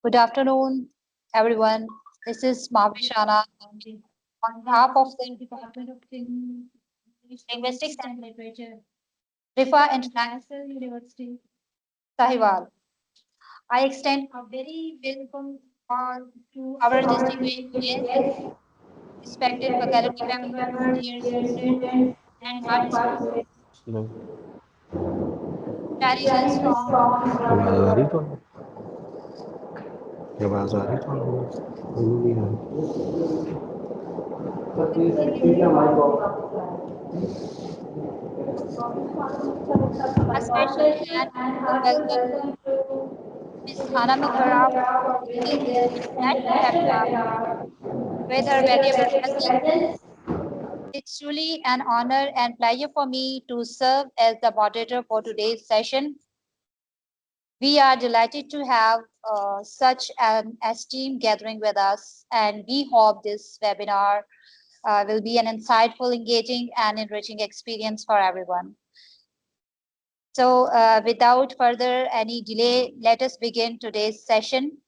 Good afternoon, everyone. This is Anna on behalf of the Department of Linguistics and Literature, Riphah International University, Sahiwal. I extend a very welcome to our distinguished guests, respected faculty members, dear students, and participants. Hello. Comparisons from आवाज आ रही तो आवाज आ रही तो बोलो नहीं आ a special and welcome Ms. Anna Machura for this international webinar with her valuable presence. It's truly an honor and pleasure for me to serve as the moderator for today's session. We are delighted to have such an esteemed gathering with us, and we hope this webinar will be an insightful, engaging, and enriching experience for everyone. So without further any delay, let us begin today's session.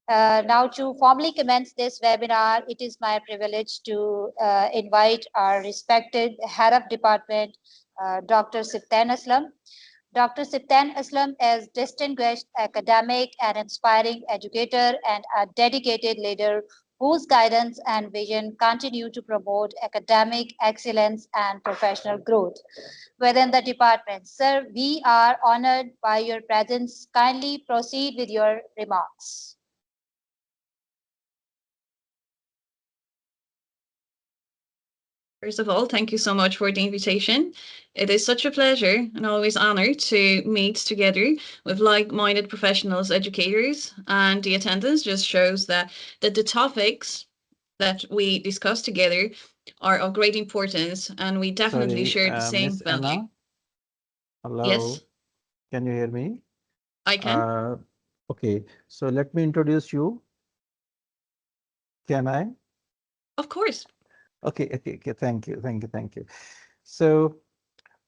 Now to formally commence this webinar, it is my privilege to invite our respected head of department, Dr. Siftan Aslam. Dr. Siftan Aslam is distinguished academic and inspiring educator and a dedicated leader whose guidance and vision continue to promote academic excellence and professional growth within the department. Sir, we are honored by your presence. Kindly proceed with your remarks. First of all, thank you so much for the invitation. It is such a pleasure and always honor to meet together with like-minded professionals, educators, and the attendance just shows that the topics that we discuss together are of great importance and we definitely Sorry, share the same Miss value. Anna. Hello. Yes, Can you hear me? I can. Okay, so let me introduce you. Can I? Of course. Okay. Thank you. So,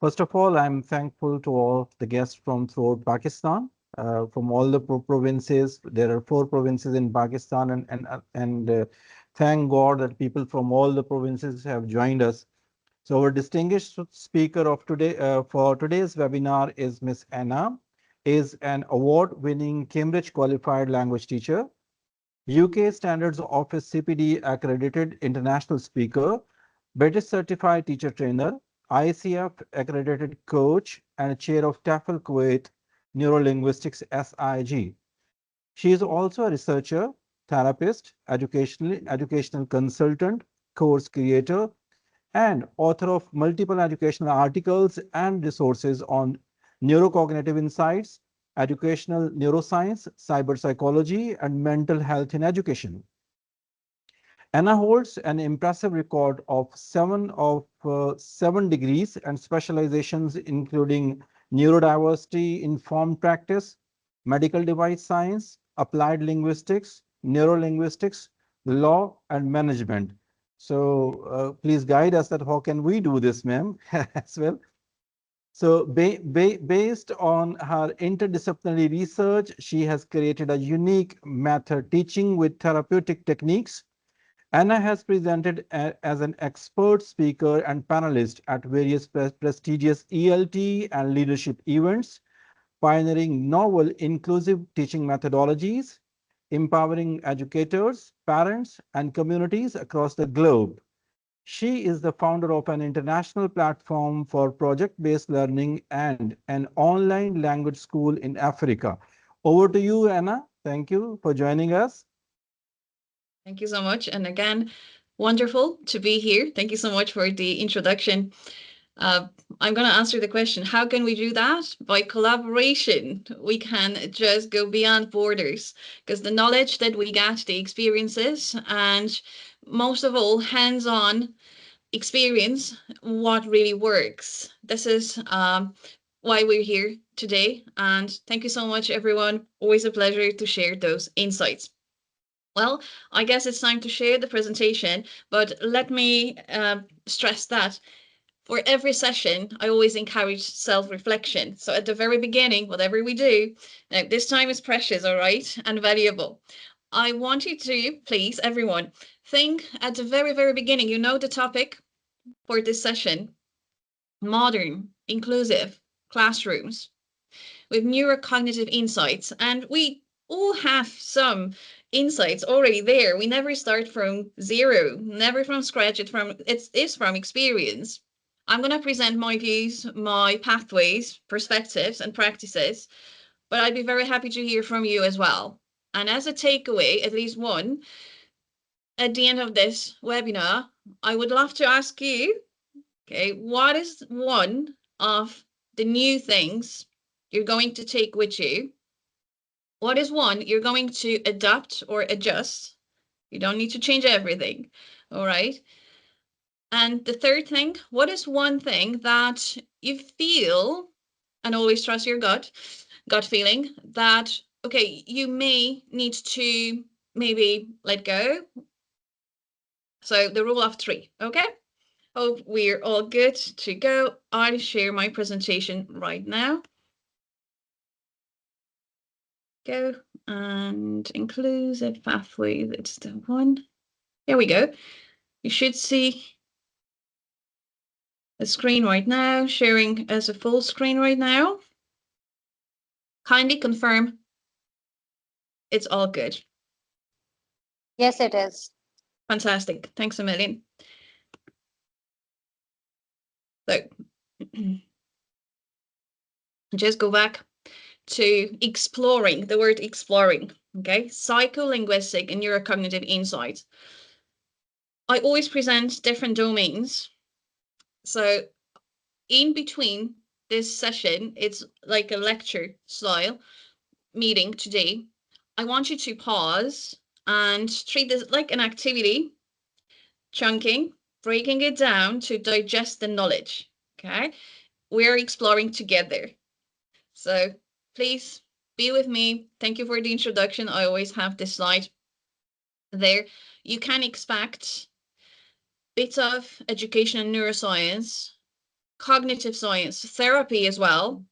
first of all, I'm thankful to all the guests from throughout Pakistan, from all the provinces. There are 4 provinces in Pakistan, and thank God that people from all the provinces have joined us. So our distinguished speaker of today for today's webinar is Miss Anna, is an award-winning Cambridge qualified language teacher, UK Standards Office CPD accredited international speaker, British certified teacher trainer, ICF accredited coach, and chair of TEFL Kuwait Neurolinguistics SIG. She is also a researcher, therapist, educational consultant, course creator, and author of multiple educational articles and resources on neurocognitive insights, educational neuroscience, cyber psychology, and mental health in education. Anna holds an impressive record of seven degrees and specializations, including neurodiversity informed practice, medical device science, applied linguistics, neurolinguistics, law, and management. So please guide us that how can we do this, ma'am, as well. So based on her interdisciplinary research, she has created a unique method teaching with therapeutic techniques. Anna has presented as an expert speaker and panelist at various prestigious ELT and leadership events, pioneering novel inclusive teaching methodologies, empowering educators, parents, and communities across the globe. She is the founder of an international platform for project-based learning and an online language school in Africa. Over to you, Anna. Thank you for joining us. Thank you so much. And again, wonderful to be here. Thank you so much for the introduction. Uh, I'm going to answer the question, how can we do that? By collaboration. We can just go beyond borders because the knowledge that we get, the experiences, and most of all, hands-on experience what really works. This is why we're here today. And thank you so much, everyone. Always a pleasure to share those insights. Well, I guess it's time to share the presentation, but let me stress that For every session, I always encourage self-reflection. So at the very beginning, whatever we do, now this time is precious, all right, and valuable. I want you to, please, everyone, think at the very, very beginning, you know the topic for this session, modern, inclusive classrooms with neurocognitive insights. And we all have some insights already there. We never start from zero, never from scratch. It's from experience. I'm going to present my views, my pathways, perspectives, and practices, but I'd be very happy to hear from you as well. And as a takeaway, at least one, at the end of this webinar, I would love to ask you, okay, what is one of the new things you're going to take with you? What is one you're going to adapt or adjust? You don't need to change everything, all right? And the third thing, what is one thing that you feel, and always trust your gut feeling, that, okay, you may need to maybe let go? So the rule of three, okay? Hope we're all good to go. I'll share my presentation right now. Go, and inclusive pathways, it's the one. There we go. You should see the screen right now, sharing as a full screen right now. Kindly confirm it's all good. Yes, it is. Fantastic. Thanks a million. So just go back to exploring, the word exploring, okay? Psycholinguistic and neurocognitive insights. I always present different domains. So in between this session, it's like a lecture style meeting today. I want you to pause and treat this like an activity, chunking, breaking it down to digest the knowledge, okay? We're exploring together. So please be with me. Thank you for the introduction. I always have this slide there. You can expect bits of education and neuroscience, cognitive science, therapy as well.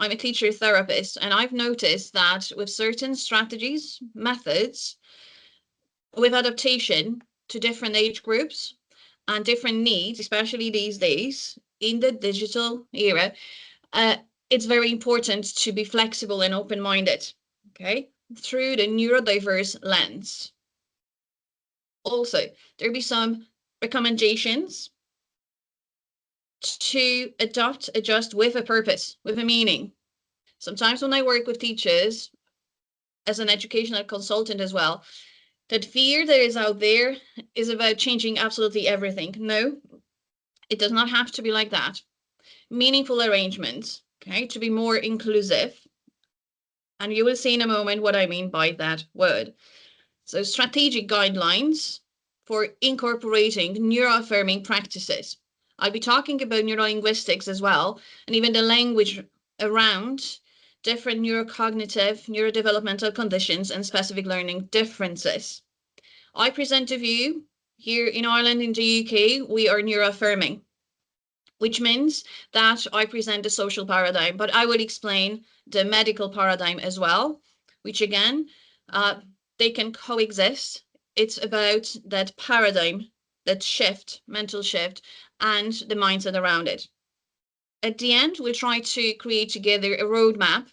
I'm a teacher therapist, and I've noticed that with certain strategies, methods, with adaptation to different age groups and different needs, especially these days in the digital era, it's very important to be flexible and open-minded, okay, through the neurodiverse lens. Also, there'll be some recommendations to adopt, adjust with a purpose, with a meaning. Sometimes when I work with teachers as an educational consultant as well, that fear that is out there is about changing absolutely everything. No, it does not have to be like that. Meaningful arrangements, okay, to be more inclusive. And you will see in a moment what I mean by that word. So strategic guidelines for incorporating neuroaffirming practices. I'll be talking about neurolinguistics as well, and even the language around different neurocognitive, neurodevelopmental conditions and specific learning differences. I present to you here in Ireland, in the UK, we are neuroaffirming, which means that I present the social paradigm, but I will explain the medical paradigm as well, which again, they can coexist. It's about that paradigm, that shift, mental shift, and the mindset around it. At the end, we'll try to create together a roadmap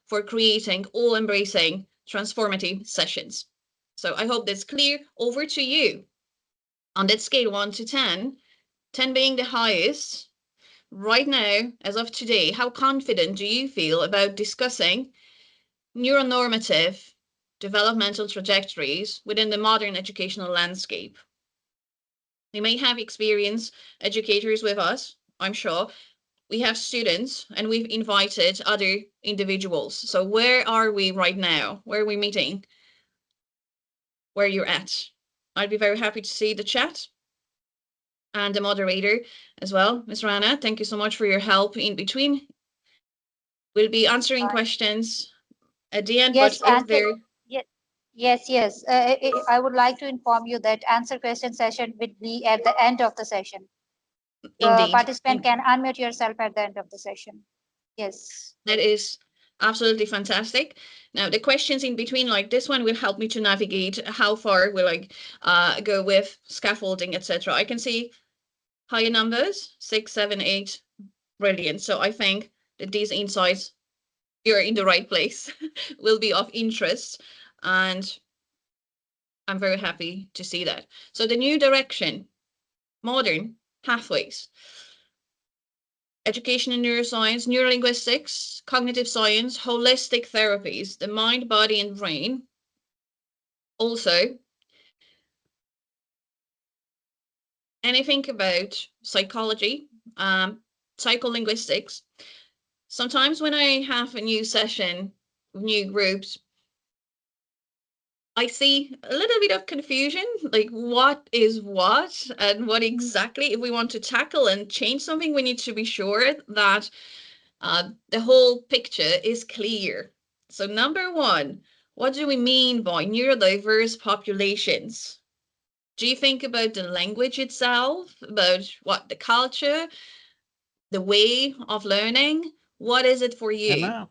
for creating all-embracing transformative sessions. So I hope that's clear. Over to you. On that scale, 1 to 10, 10 being the highest, right now, as of today, how confident do you feel about discussing neuronormative developmental trajectories within the modern educational landscape? We may have experienced educators with us, I'm sure. We have students and we've invited other individuals. So where are we right now? Where are we meeting? Where you're at? I'd be very happy to see the chat and the moderator as well. Ms. Rana, thank you so much for your help in between. We'll be answering questions at the end, Yes, but if there... Yes. I would like to inform you that answer question session will be at the end of the session. the Indeed. participant can unmute yourself at the end of the session. Yes. That is absolutely fantastic. Now, the questions in between, like this one, will help me to navigate how far will I go with scaffolding, etc. I can see higher numbers, 6, 7, 8. Brilliant. So I think that these insights, you're in the right place, will be of interest. And I'm very happy to see that. So the new direction, modern pathways, education in neuroscience, neurolinguistics, cognitive science, holistic therapies, the mind, body, and brain. Also, anything about psychology, psycholinguistics. Sometimes when I have a new session, new groups, I see a little bit of confusion, like what is what and what exactly. If we want to tackle and change something, we need to be sure that the whole picture is clear. So number one, what do we mean by neurodiverse populations? Do you think about the language itself, about what the culture, the way of learning? What is it for you?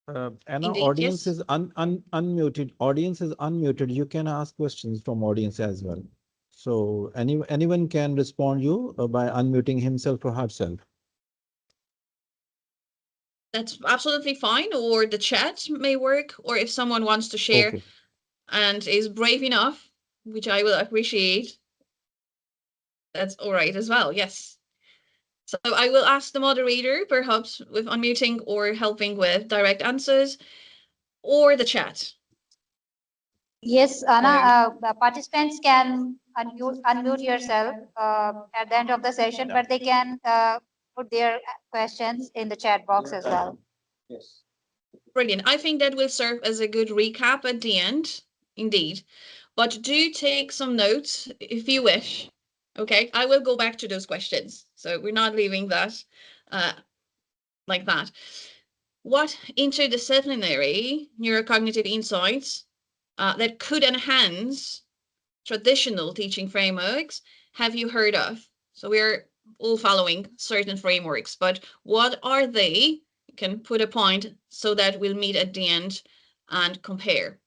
Anna, Indeed, audience yes. is unmuted. Audience is unmuted. You can ask questions from audience as well. So anyone can respond you by unmuting himself or herself. That's absolutely fine. Or the chat may work, or if someone wants to share Okay. and is brave enough, which I will appreciate, that's all right as well. Yes. So I will ask the moderator, perhaps with unmuting or helping with direct answers, or the chat. Yes, Anna, So the participants can unmute yourself at the end of the session, but they can put their questions in the chat box as well. brilliant. I think that will serve as a good recap at the end, indeed. But do take some notes if you wish. Okay, I will go back to those questions. So we're not leaving that like that. What interdisciplinary neurocognitive insights that could enhance traditional teaching frameworks have you heard of? So we're all following certain frameworks, but what are they? You can put a point so that we'll meet at the end and compare.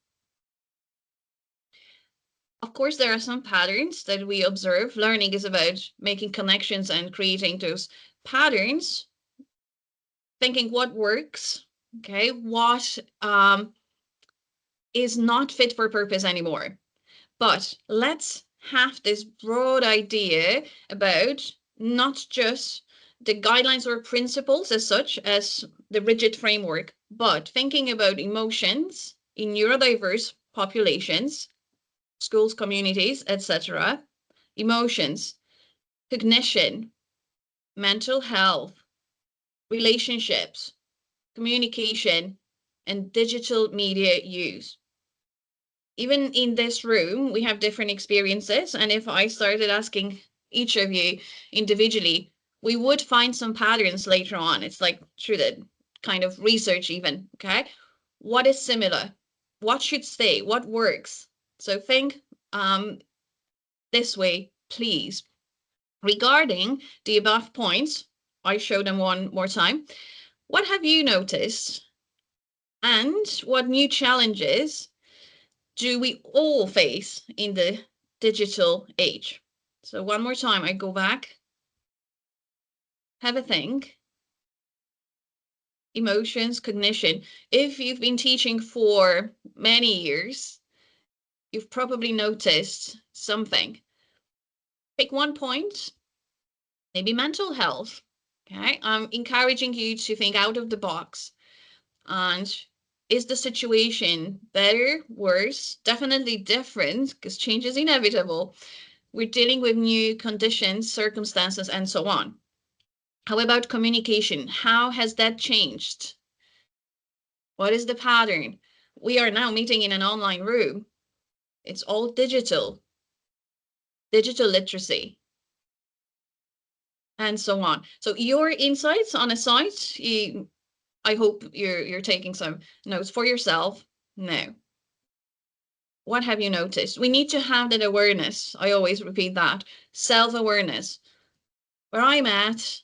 Of course, there are some patterns that we observe. Learning is about making connections and creating those patterns, thinking what works, okay, what is not fit for purpose anymore. But let's have this broad idea about not just the guidelines or principles as such as the rigid framework, but thinking about emotions in neurodiverse populations, schools, communities, etc. Emotions, cognition, mental health, relationships, communication, and digital media use. Even in this room, we have different experiences. And if I started asking each of you individually, we would find some patterns later on. It's like through the kind of research, even. Okay. What is similar? What should stay? What works? So think this way, please. Regarding the above points, I show them one more time. What have you noticed? And what new challenges do we all face in the digital age? So one more time, I go back, have a think. Emotions, cognition. If you've been teaching for many years, you've probably noticed something. Pick one point, maybe mental health. Okay, I'm encouraging you to think out of the box. And is the situation better, worse, definitely different, because change is inevitable. We're dealing with new conditions, circumstances, and so on. How about communication? How has that changed? What is the pattern? We are now meeting in an online room. It's all digital literacy, and so on. So your insights on a site, I hope you're taking some notes for yourself now. What have you noticed? We need to have that awareness. I always repeat that. Self-awareness. where I'm at,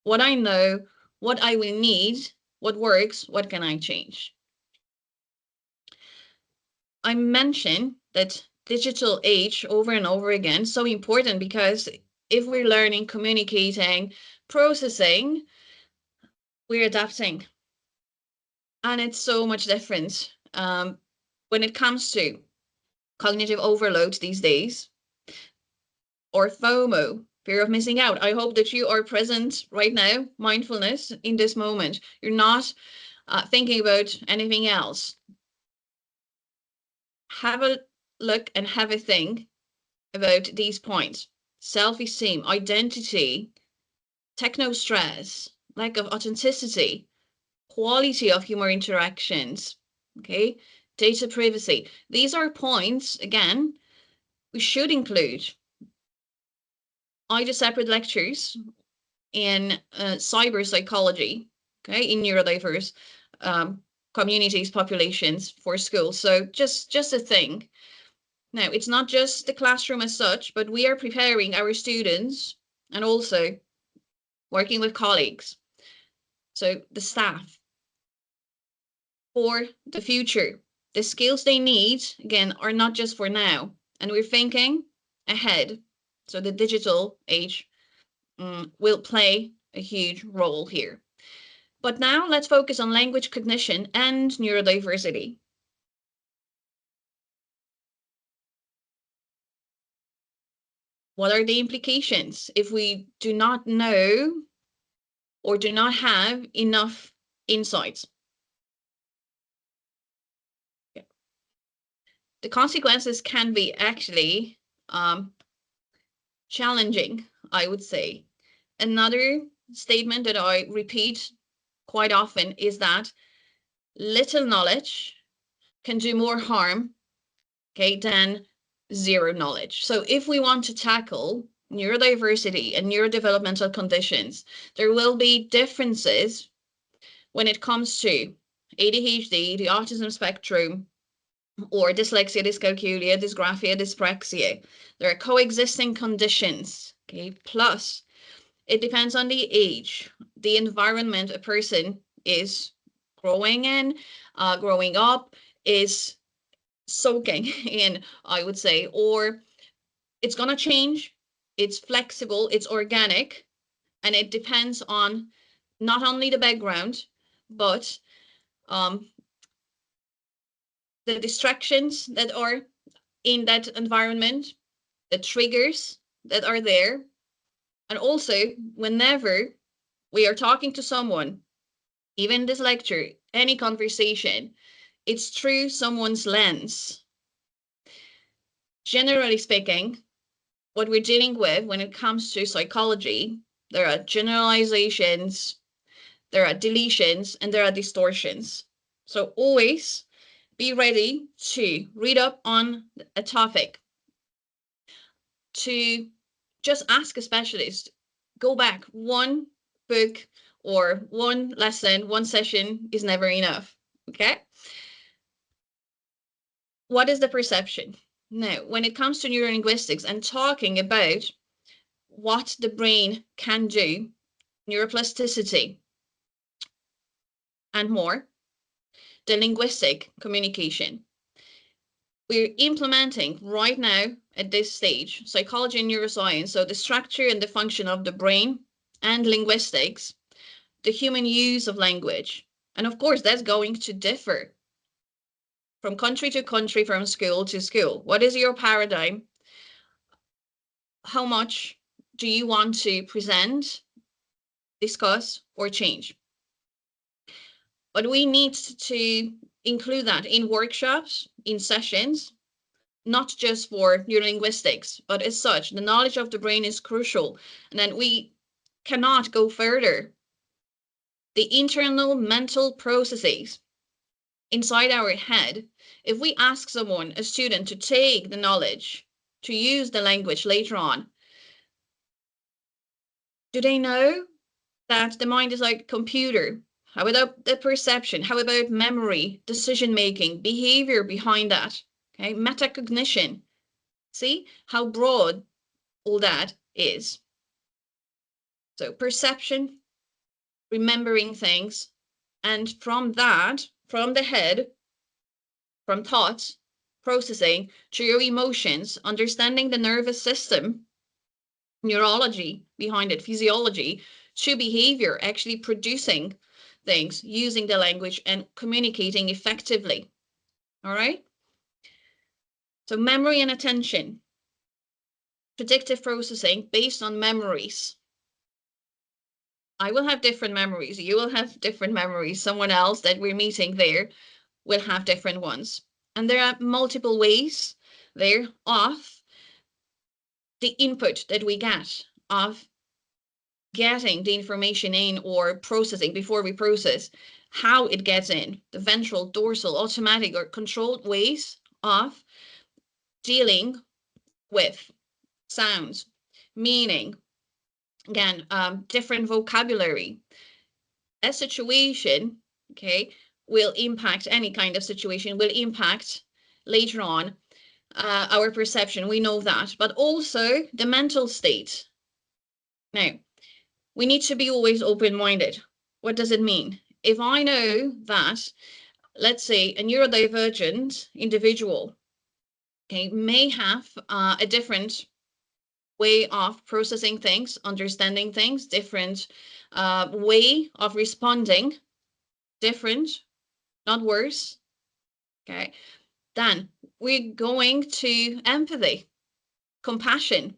what I know, what I will need, what works, what can I change. I mentioned that digital age over and over again, so important, because if we're learning, communicating, processing, we're adapting. And it's so much different when it comes to cognitive overload these days, or FOMO, fear of missing out. I hope that you are present right now, mindfulness in this moment. You're not thinking about anything else. Have a look and have a think about these points. Self-esteem, identity, techno-stress, lack of authenticity, quality of human interactions, okay? Data privacy. These are points, again, we should include. I do separate lectures in cyber psychology, okay, in neurodiverse communities, populations for schools. So just a thing. Now, it's not just the classroom as such, but we are preparing our students and also working with colleagues, so the staff, for the future. The skills they need, again, are not just for now, and we're thinking ahead. So the digital age will play a huge role here. But now let's focus on language cognition and neurodiversity. What are the implications if we do not know or do not have enough insights? Yeah. The consequences can be actually challenging, I would say. Another statement that I repeat quite often is that little knowledge can do more harm, okay, than zero knowledge. So if we want to tackle neurodiversity and neurodevelopmental conditions, there will be differences when it comes to ADHD, the autism spectrum, or dyslexia, dyscalculia, dysgraphia, dyspraxia. There are coexisting conditions, okay? Plus, it depends on the age, the environment a person is growing in, growing up, is soaking in, I would say, or it's going to change. It's flexible, it's organic, and it depends on not only the background, but the distractions that are in that environment, the triggers that are there, and also whenever we are talking to someone, even this lecture, any conversation, it's through someone's lens. Generally speaking, what we're dealing with when it comes to psychology, there are generalizations, there are deletions, and there are distortions. So always be ready to read up on a topic, to just ask a specialist, go back. One book or one lesson, one session is never enough, okay? What is the perception? Now, when it comes to neurolinguistics and talking about what the brain can do, neuroplasticity, and more, the linguistic communication. We're implementing right now at this stage psychology and neuroscience, so the structure and the function of the brain, and linguistics, the human use of language. And of course, that's going to differ from country to country, from school to school. What is your paradigm? How much do you want to present, discuss, or change? But we need to include that in workshops, in sessions, not just for neurolinguistics, but as such, the knowledge of the brain is crucial. And then we cannot go further. The internal mental processes inside our head, if we ask someone, a student, to take the knowledge, to use the language later on, do they know that the mind is like a computer? How about the perception? How about memory, decision-making, behavior behind that? Okay, metacognition. See how broad all that is. So perception, remembering things, and from that, from the head, from thoughts, processing to your emotions, understanding the nervous system, neurology behind it, physiology, to behavior, actually producing things, using the language and communicating effectively. All right? So memory and attention, predictive processing based on memories. I will have different memories. You will have different memories. Someone else that we're meeting there will have different ones. And there are multiple ways there of the input that we get, of getting the information in or processing before we process, how it gets in, the ventral, dorsal, automatic, or controlled ways of dealing with sounds, meaning, again, different vocabulary. A situation, okay, will impact, any kind of situation will impact later on our perception. We know that, but also the mental state. Now, we need to be always open-minded. What does it mean? If I know that, let's say, a neurodivergent individual, okay, may have a different way of processing things, understanding things, different way of responding, different, not worse, okay, then we're going to empathy, compassion.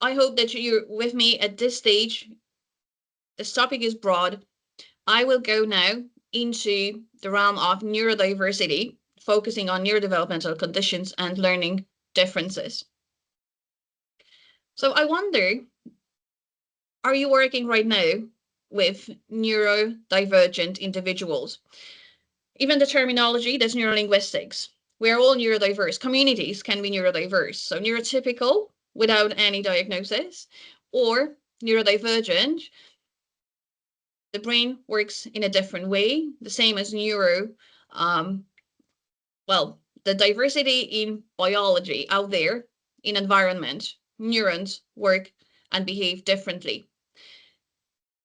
I hope that you're with me at this stage. This topic is broad. I will go now into the realm of neurodiversity, focusing on neurodevelopmental conditions and learning differences. So I wonder, are you working right now with neurodivergent individuals? Even the terminology, that's neurolinguistics. We're all neurodiverse. Communities can be neurodiverse. So neurotypical without any diagnosis, or neurodivergent, the brain works in a different way, the same as neuro. Well, the diversity in biology out there, in environment, neurons work and behave differently.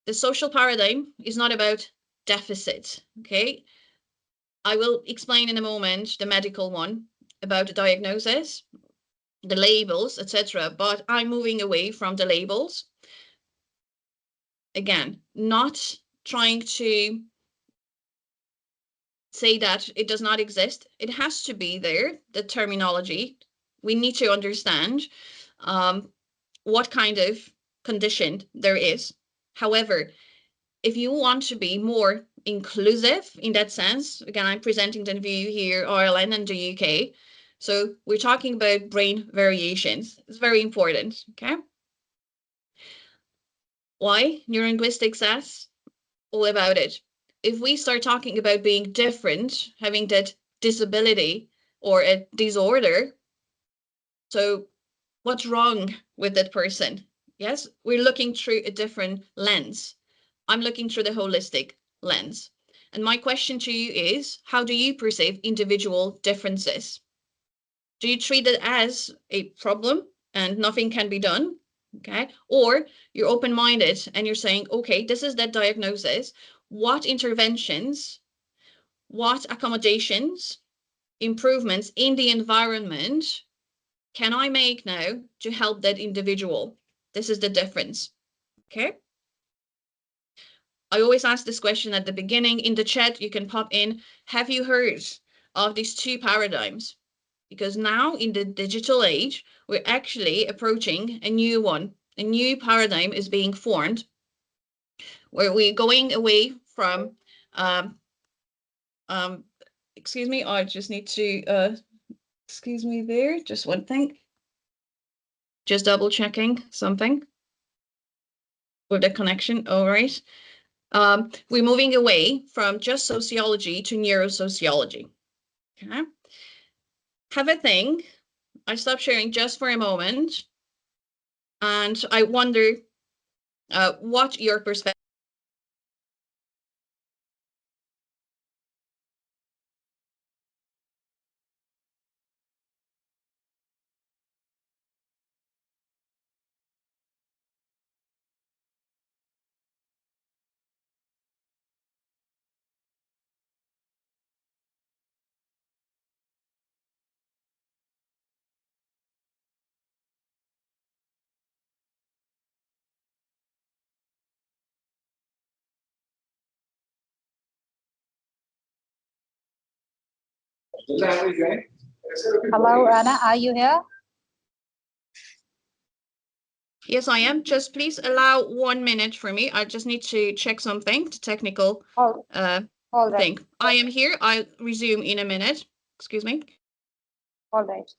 The social paradigm is not about deficit, okay? I will explain in a moment the medical one about the diagnosis, the labels, etc. But I'm moving away from the labels. Again, not trying to say that it does not exist. It has to be there, the terminology. We need to understand what kind of condition there is. However, if you want to be more inclusive in that sense, again, I'm presenting the view here, Ireland and the UK. So we're talking about brain variations. It's very important, okay? Why? Neurolinguistics says all about it. If we start talking about being different, having that disability or a disorder, so what's wrong with that person? Yes, we're looking through a different lens. I'm looking through the holistic lens. And my question to you is, how do you perceive individual differences? Do you treat it as a problem and nothing can be done? Okay. Or you're open-minded and you're saying, okay, this is that diagnosis. What interventions, what accommodations, improvements in the environment can I make now to help that individual? This is the difference. Okay. I always ask this question at the beginning. In the chat, you can pop in, have you heard of these two paradigms? Because now in the digital age, we're actually approaching a new one. A new paradigm is being formed where we're going away from, excuse me, I just need to, excuse me there, just one thing. Just double checking something with the connection, all right. We're moving away from just sociology to neurosociology, okay? Have a think. I stop sharing just for a moment. And I wonder what your perspective Hello, Anna, are you here? Yes, I am. Just please allow 1 minute for me. I just need to check something, the technical All right. thing. I am here. I'll resume in a minute. Excuse me. All right.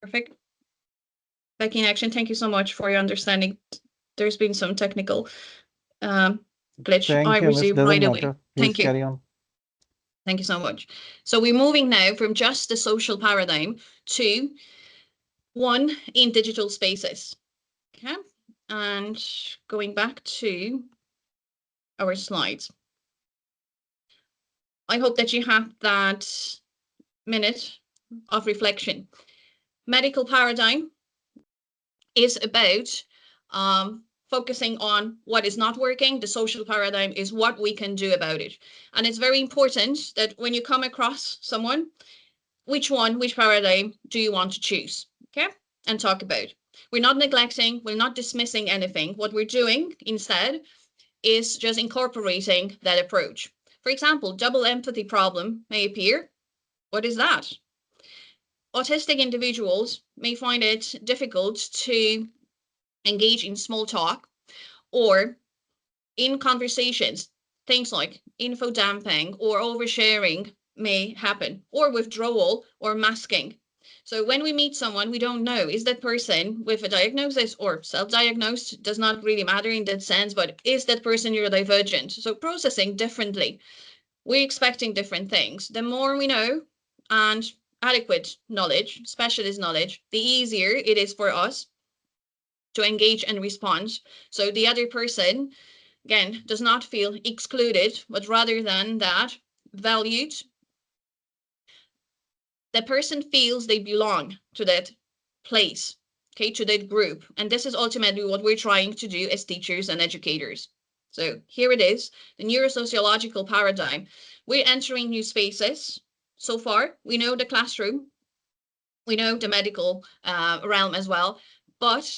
Perfect. Back in action. Thank you so much for your understanding. There's been some technical glitch. Thank I you, miss. resume Doesn't right matter. away. Please Thank you. carry on. Thank you so much. So we're moving now from just the social paradigm to one in digital spaces. Okay. And going back to our slides. I hope that you have that minute of reflection. Medical paradigm is about focusing on what is not working. The social paradigm is what we can do about it. And it's very important that when you come across someone, which paradigm do you want to choose? Okay, and talk about. We're not neglecting, we're not dismissing anything. What we're doing instead is just incorporating that approach. For example, double empathy problem may appear. What is that? Autistic individuals may find it difficult to engage in small talk, or in conversations, things like info dumping or oversharing may happen, or withdrawal or masking. So when we meet someone, we don't know, is that person with a diagnosis or self-diagnosed, does not really matter in that sense, but is that person neurodivergent? So processing differently. We're expecting different things. The more we know and adequate knowledge, specialist knowledge, the easier it is for us to engage and respond. So the other person, again, does not feel excluded, but rather than that, valued. The person feels they belong to that place, okay, to that group. And this is ultimately what we're trying to do as teachers and educators. So here it is, the neurosociological paradigm. We're entering new spaces. So far, we know the classroom, we know the medical realm as well, but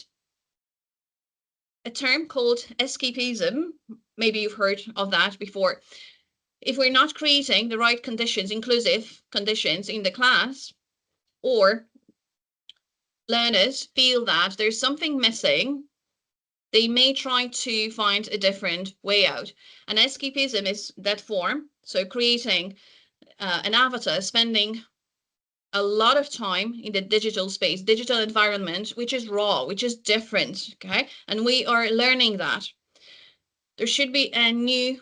a term called escapism, maybe you've heard of that before. If we're not creating the right conditions, inclusive conditions in the class, or learners feel that there's something missing, they may try to find a different way out. And escapism is that form. So creating an avatar, spending a lot of time in the digital space, digital environment, which is raw, which is different, okay? And we are learning that. There should be a new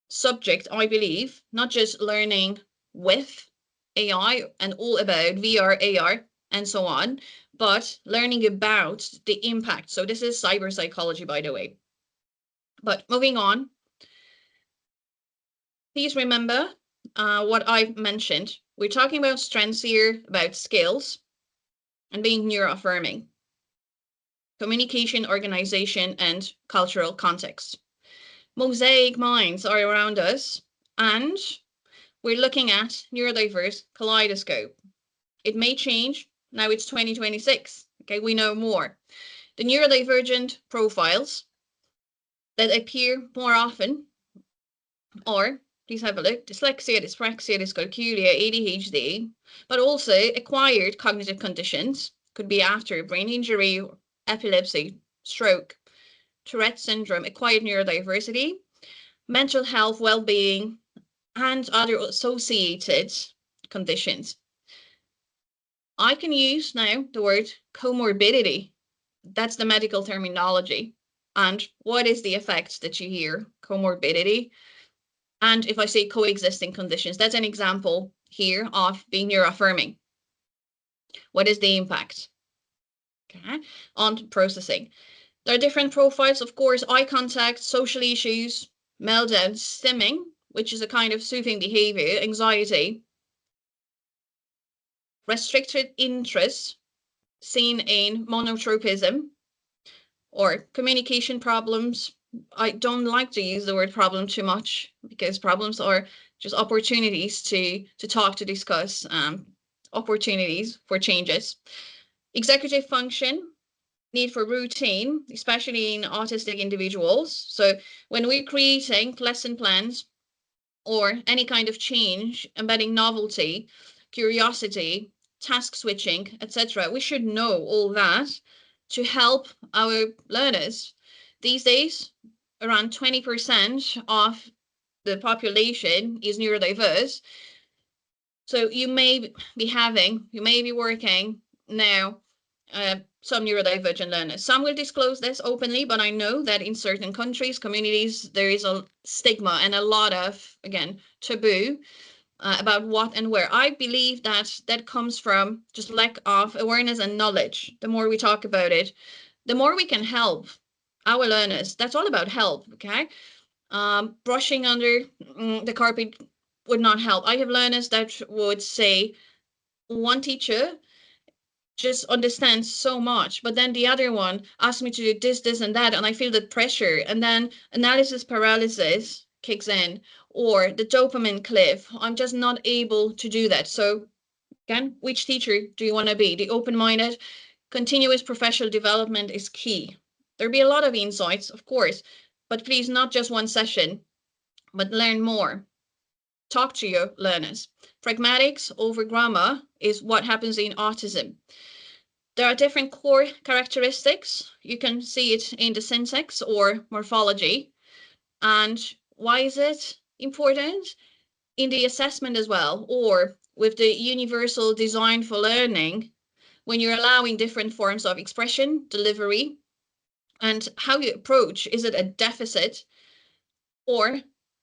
subject, I believe, not just learning with AI and all about VR, AR, and so on, but learning about the impact. So this is cyber psychology, by the way. But moving on, please remember what I've mentioned. We're talking about strengths here, about skills, and being neuroaffirming, communication, organization, and cultural context. Mosaic minds are around us, and we're looking at neurodiverse kaleidoscope. It may change. Now it's 2026. Okay, we know more. The neurodivergent profiles that appear more often are, please have a look, dyslexia, dyspraxia, dyscalculia, ADHD, but also acquired cognitive conditions, could be after brain injury, epilepsy, stroke, Tourette syndrome, acquired neurodiversity, mental health, well-being, and other associated conditions. I can use now the word comorbidity. That's the medical terminology. And what is the effect that you hear? Comorbidity. And if I say coexisting conditions, that's an example here of being neuroaffirming. What is the impact? Okay, on processing. There are different profiles, of course, eye contact, social issues, meltdown, stimming, which is a kind of soothing behavior, anxiety, restricted interest, seen in monotropism, or communication problems. I don't like to use the word problem too much because problems are just opportunities to talk, to discuss, opportunities for changes. Executive function, need for routine, especially in autistic individuals. So when we're creating lesson plans or any kind of change, embedding novelty, curiosity, task switching, etc., we should know all that to help our learners. These days, around 20% of the population is neurodiverse. So you may be working now some neurodivergent learners. Some will disclose this openly, but I know that in certain countries, communities, there is a stigma and a lot of, again, taboo about what and where. I believe that that comes from just lack of awareness and knowledge. The more we talk about it, the more we can help our learners. That's all about help, okay? Brushing under the carpet would not help. I have learners that would say one teacher just understands so much, but then the other one asks me to do this, and that, and I feel the pressure, and then analysis paralysis kicks in, or the dopamine cliff. I'm just not able to do that. So again, which teacher do you want to be? The open-minded, continuous professional development is key. There'll be a lot of insights, of course, but please not just one session, but learn more. Talk to your learners. Pragmatics over grammar is what happens in autism. There are different core characteristics. You can see it in the syntax or morphology. And why is it important? In the assessment as well, or with the universal design for learning, when you're allowing different forms of expression, delivery, and how you approach, is it a deficit or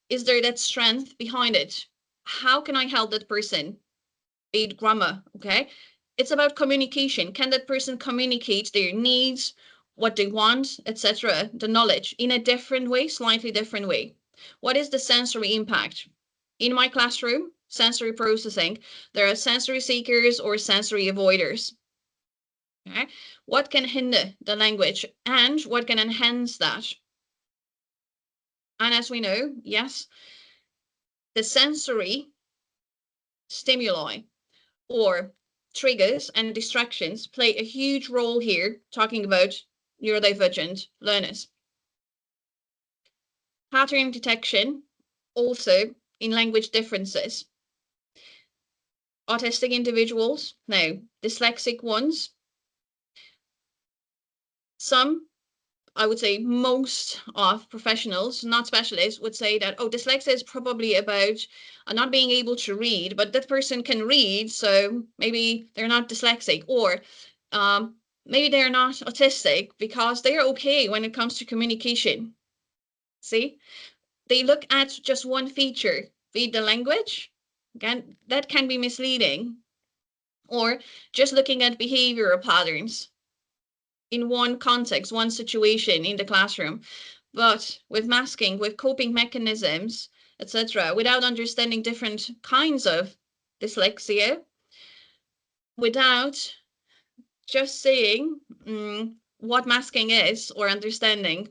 is there that strength behind it? How can I help that person? Be it grammar, okay? It's about communication. Can that person communicate their needs, what they want, etc., the knowledge in a different way, slightly different way? What is the sensory impact? In my classroom, sensory processing, there are sensory seekers or sensory avoiders. Okay? What can hinder the language and what can enhance that? And as we know, yes, the sensory stimuli or triggers and distractions play a huge role here, talking about neurodivergent learners. Pattern detection, also in language differences. Autistic individuals, no, dyslexic ones. Some, I would say most of professionals, not specialists, would say that, oh, dyslexia is probably about not being able to read, but that person can read, so maybe they're not dyslexic, or maybe they're not autistic because they're okay when it comes to communication. See, they look at just one feature, read the language, again, that can be misleading, or just looking at behavioral patterns in one context, one situation in the classroom. But with masking, with coping mechanisms, etc., without understanding different kinds of dyslexia, without just saying what masking is or understanding,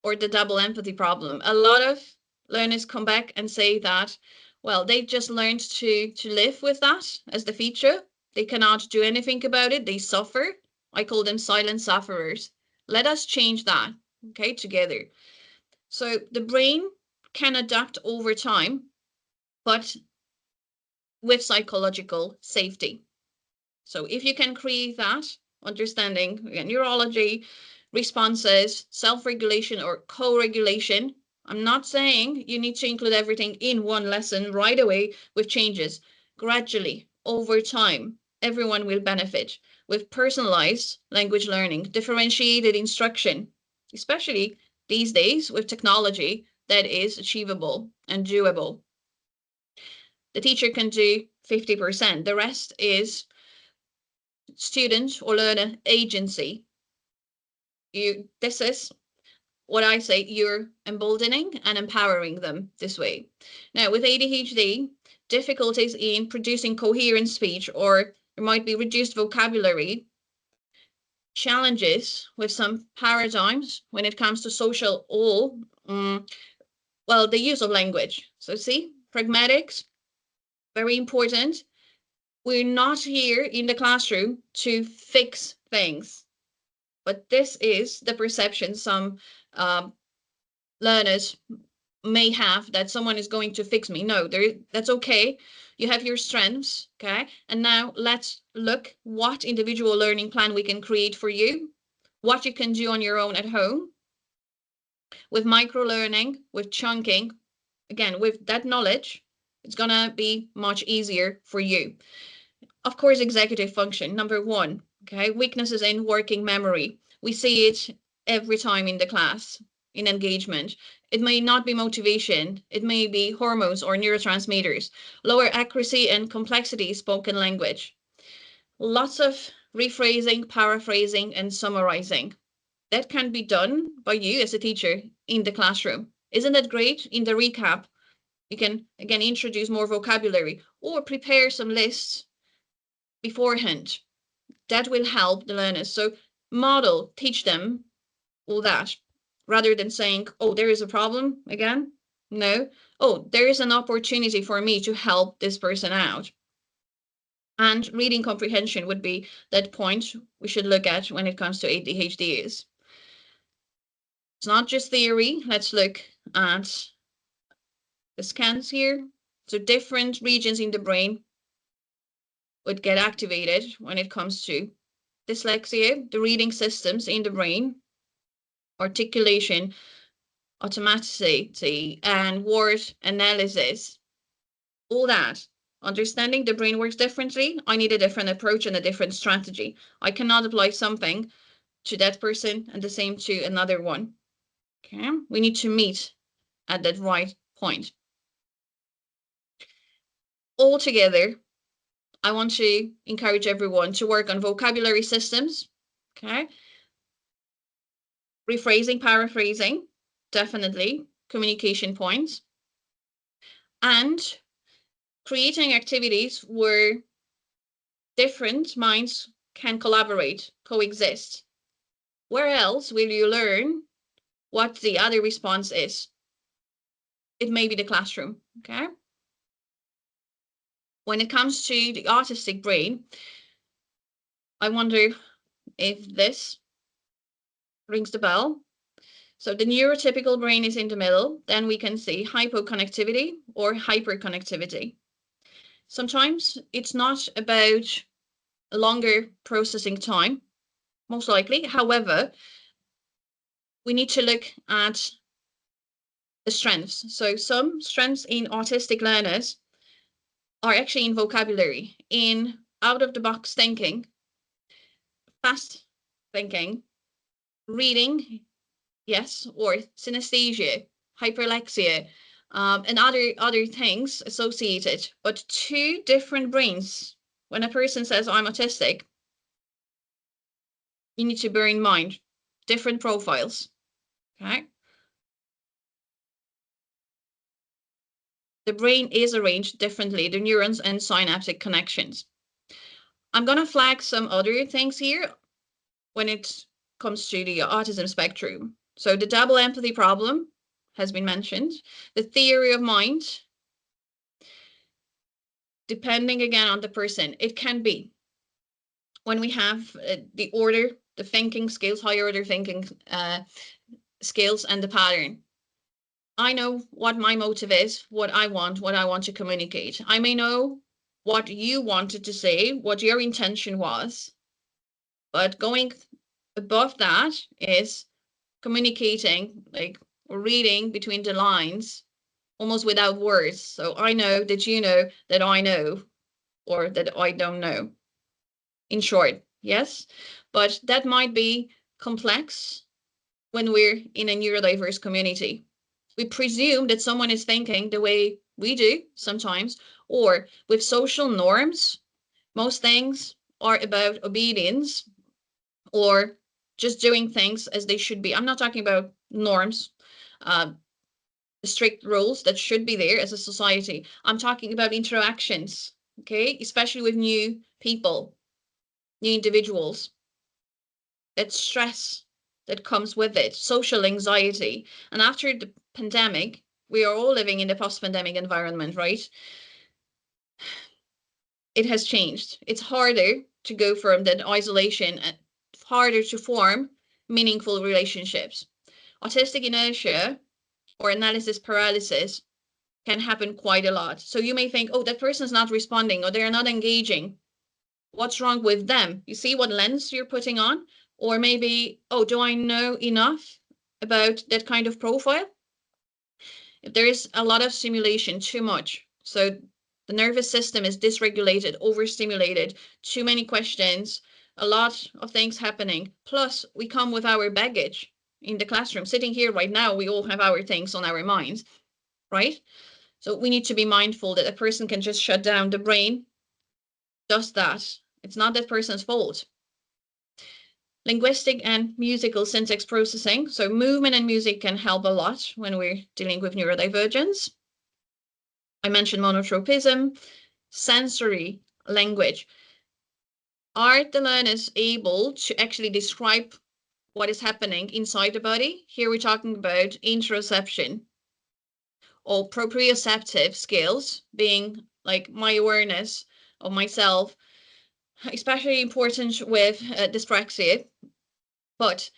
or the double empathy problem, a lot of learners come back and say that, well, they just learned to live with that as the feature. They cannot do anything about it. They suffer. I call them silent sufferers. Let us change that, okay, together. So the brain can adapt over time, but with psychological safety. So if you can create that understanding, neurology, responses, self-regulation or co-regulation, I'm not saying you need to include everything in one lesson right away with changes. Gradually, over time, everyone will benefit with personalized language learning, differentiated instruction, especially these days with technology that is achievable and doable. The teacher can do 50%. The rest is student or learner agency. This is what I say, you're emboldening and empowering them this way. Now, with ADHD, difficulties in producing coherent speech, or there might be reduced vocabulary, challenges with some paradigms when it comes to social or, well, the use of language. So see, pragmatics, very important. We're not here in the classroom to fix things, but this is the perception some learners may have, that someone is going to fix me. No, that's okay. You have your strengths, okay? And now let's look what individual learning plan we can create for you, what you can do on your own at home, with micro learning, with chunking. Again, with that knowledge, it's gonna be much easier for you. Of course, executive function, number one, okay? Weaknesses in working memory. We see it every time in the class, in engagement. It may not be motivation. It may be hormones or neurotransmitters. Lower accuracy and complexity spoken language. Lots of rephrasing, paraphrasing, and summarizing. That can be done by you as a teacher in the classroom. Isn't that great? In the recap, you can, again, introduce more vocabulary or prepare some lists beforehand. That will help the learners. So model, teach them all that, rather than saying, oh, there is a problem again. No, oh, there is an opportunity for me to help this person out. And reading comprehension would be that point we should look at when it comes to ADHD is. It's not just theory. Let's look at the scans here. So different regions in the brain would get activated when it comes to dyslexia, the reading systems in the brain, articulation, automaticity, and word analysis, all that. Understanding the brain works differently, I need a different approach and a different strategy. I cannot apply something to that person and the same to another one. Okay, we need to meet at that right point. Altogether, I want to encourage everyone to work on vocabulary systems. Okay, rephrasing, paraphrasing, definitely, communication points, and creating activities where different minds can collaborate, coexist. Where else will you learn what the other response is? It may be the classroom, okay? When it comes to the autistic brain, I wonder if this rings the bell. So the neurotypical brain is in the middle. Then we can see hypoconnectivity or hyperconnectivity. Sometimes it's not about a longer processing time, most likely. However, we need to look at the strengths. So some strengths in autistic learners are actually in vocabulary, in out-of-the-box thinking, fast thinking, reading, yes, or synesthesia, hyperlexia, and other things associated. But two different brains. When a person says, I'm autistic, you need to bear in mind different profiles, okay? The brain is arranged differently, the neurons and synaptic connections. I'm going to flag some other things here when it comes to the autism spectrum. So the double empathy problem has been mentioned. The theory of mind, depending again on the person, it can be when we have the order, the thinking skills, higher order thinking skills, and the pattern. I know what my motive is, what I want to communicate. I may know what you wanted to say, what your intention was, but going above that is communicating, like reading between the lines, almost without words. So I know that you know that I know, or that I don't know. In short, yes, but that might be complex when we're in a neurodiverse community. We presume that someone is thinking the way we do sometimes, or with social norms, most things are about obedience or just doing things as they should be. I'm not talking about norms, strict rules that should be there as a society. I'm talking about interactions, okay, especially with new people, new individuals. That stress that comes with it, social anxiety. And after the pandemic, we are all living in the post-pandemic environment, right? It has changed. It's harder to go from that isolation and harder to form meaningful relationships. Autistic inertia or analysis paralysis can happen quite a lot. So you may think, oh, that person's not responding or they're not engaging. What's wrong with them? You see what lens you're putting on? Or maybe, oh, do I know enough about that kind of profile? If there is a lot of stimulation, too much, so the nervous system is dysregulated, overstimulated, too many questions, a lot of things happening. Plus, we come with our baggage in the classroom. Sitting here right now, we all have our things on our minds, right? So we need to be mindful that a person can just shut down the brain, does that. It's not that person's fault. Linguistic and musical syntax processing. So movement and music can help a lot when we're dealing with neurodivergence. I mentioned monotropism, sensory language. Are the learners able to actually describe what is happening inside the body? Here we're talking about interoception or proprioceptive skills, being like my awareness of myself, especially important with dyspraxia. But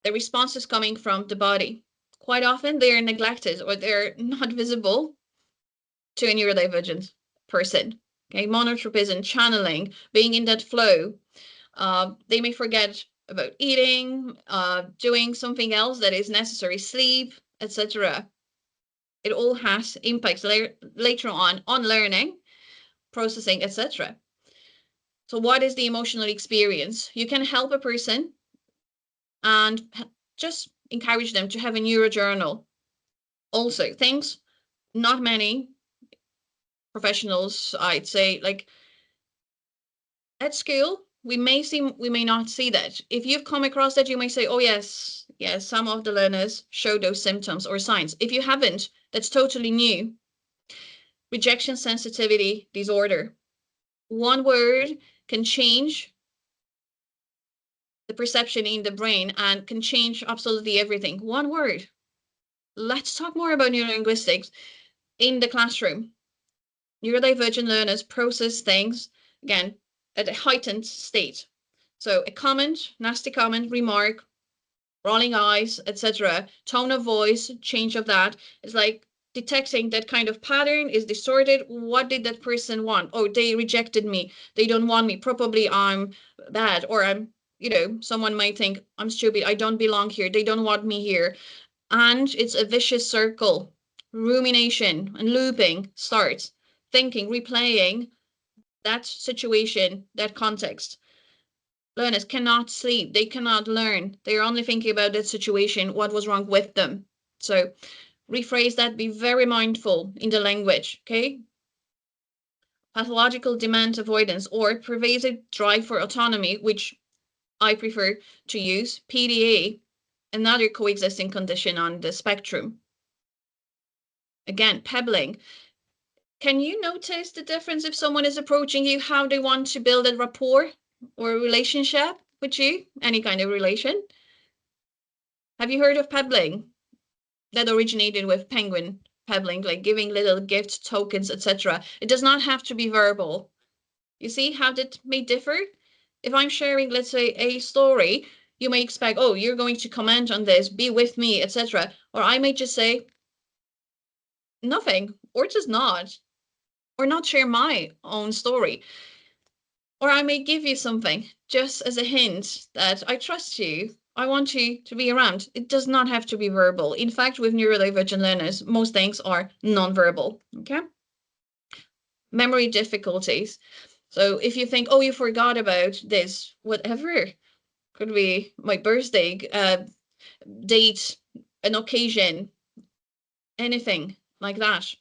the response is coming from the body. Quite often they're neglected or they're not visible to a neurodivergent person. Okay, monotropism, channeling, being in that flow. They may forget about eating, doing something else that is necessary, sleep, etc. It all has impacts later on learning, processing, etc. So what is the emotional experience? You can help a person and just encourage them to have a neurojournal. Also, things not many professionals, I'd say, like at school, we may not see that. If you've come across that, you may say, oh yes, some of the learners show those symptoms or signs. If you haven't, that's totally new. Rejection sensitivity disorder. One word can change the perception in the brain and can change absolutely everything. One word. Let's talk more about neurolinguistics in the classroom. Neurodivergent learners process things, again, at a heightened state. So a comment, nasty comment, remark, rolling eyes, etc., tone of voice, change of that, is like detecting that kind of pattern is distorted. What did that person want? Oh, they rejected me. They don't want me. Probably I'm bad, or I'm, someone might think I'm stupid. I don't belong here. They don't want me here. And it's a vicious circle. Rumination and looping starts. Thinking, replaying that situation, that context. Learners cannot sleep. They cannot learn. They're only thinking about that situation, what was wrong with them. So rephrase that, be very mindful in the language, okay? Pathological demand avoidance or pervasive drive for autonomy, which I prefer to use, PDA, another coexisting condition on the spectrum. Again, pebbling. Can you notice the difference if someone is approaching you, how they want to build a rapport or a relationship with you, any kind of relation? Have you heard of pebbling? That originated with penguin pebbling, like giving little gift tokens, etc. It does not have to be verbal. You see how that may differ? If I'm sharing, let's say, a story, you may expect, oh, you're going to comment on this, be with me, etc. Or I may just say nothing, or just not, or not share my own story. Or I may give you something just as a hint that I trust you. I want you to be around. It does not have to be verbal. In fact, with neurodivergent learners, most things are non-verbal, okay? Memory difficulties. So if you think, oh, you forgot about this, whatever, could be my birthday, date, an occasion, anything like that.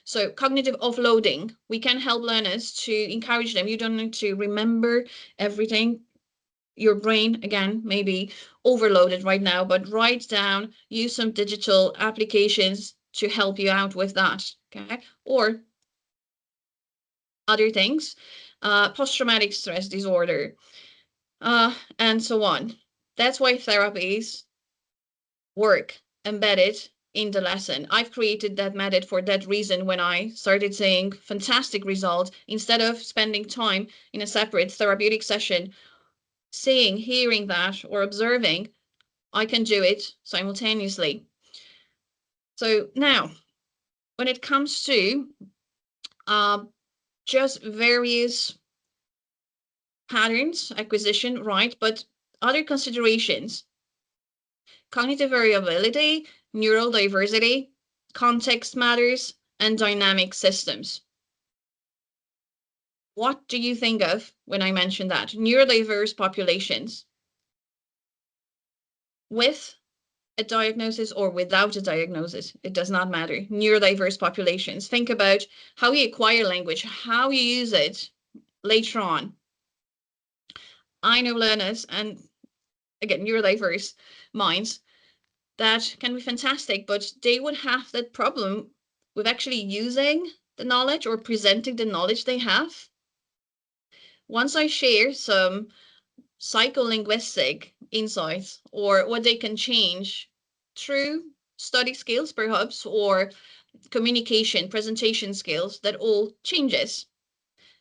So cognitive offloading, we can help learners to encourage them. You don't need to remember everything. Your brain, again, may be overloaded right now, but write down, use some digital applications to help you out with that, okay? Or other things, post-traumatic stress disorder, and so on. That's why therapies work embedded in the lesson. I've created that method for that reason when I started seeing fantastic results. Instead of spending time in a separate therapeutic session, seeing, hearing that, or observing, I can do it simultaneously. So now, when it comes to just various patterns, acquisition, right, but other considerations, cognitive variability, neurodiversity, context matters, and dynamic systems. What do you think of when I mention that? Neurodiverse populations with a diagnosis or without a diagnosis, it does not matter. Neurodiverse populations. Think about how you acquire language, how you use it later on. I know learners, and again, neurodiverse minds, that can be fantastic, but they would have that problem with actually using the knowledge or presenting the knowledge they have. Once I share some psycholinguistic insights or what they can change through study skills, perhaps, or communication, presentation skills, that all changes.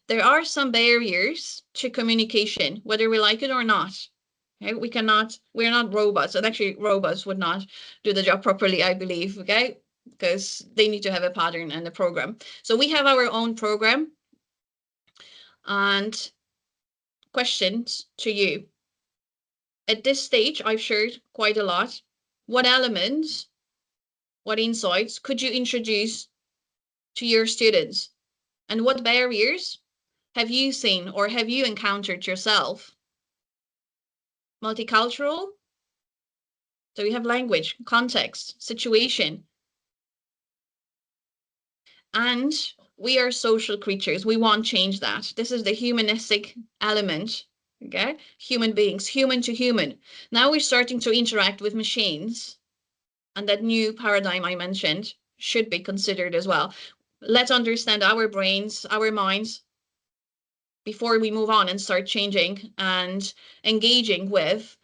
There are some barriers to communication, whether we like it or not. Okay? We're not robots, and actually robots would not do the job properly, I believe, okay? Because they need to have a pattern and a program. So we have our own program. And questions to you. at this stage, I've shared quite a lot. What elements, what insights could you introduce to your students? And what barriers have you seen or have you encountered yourself? Multicultural. So we have language, context, situation. And we are social creatures. We want change that. This is the humanistic element. Okay, human beings, human to human. Now we're starting to interact with machines, and that new paradigm I mentioned should be considered as well. Let's understand our brains, our minds, before we move on and start changing and engaging with,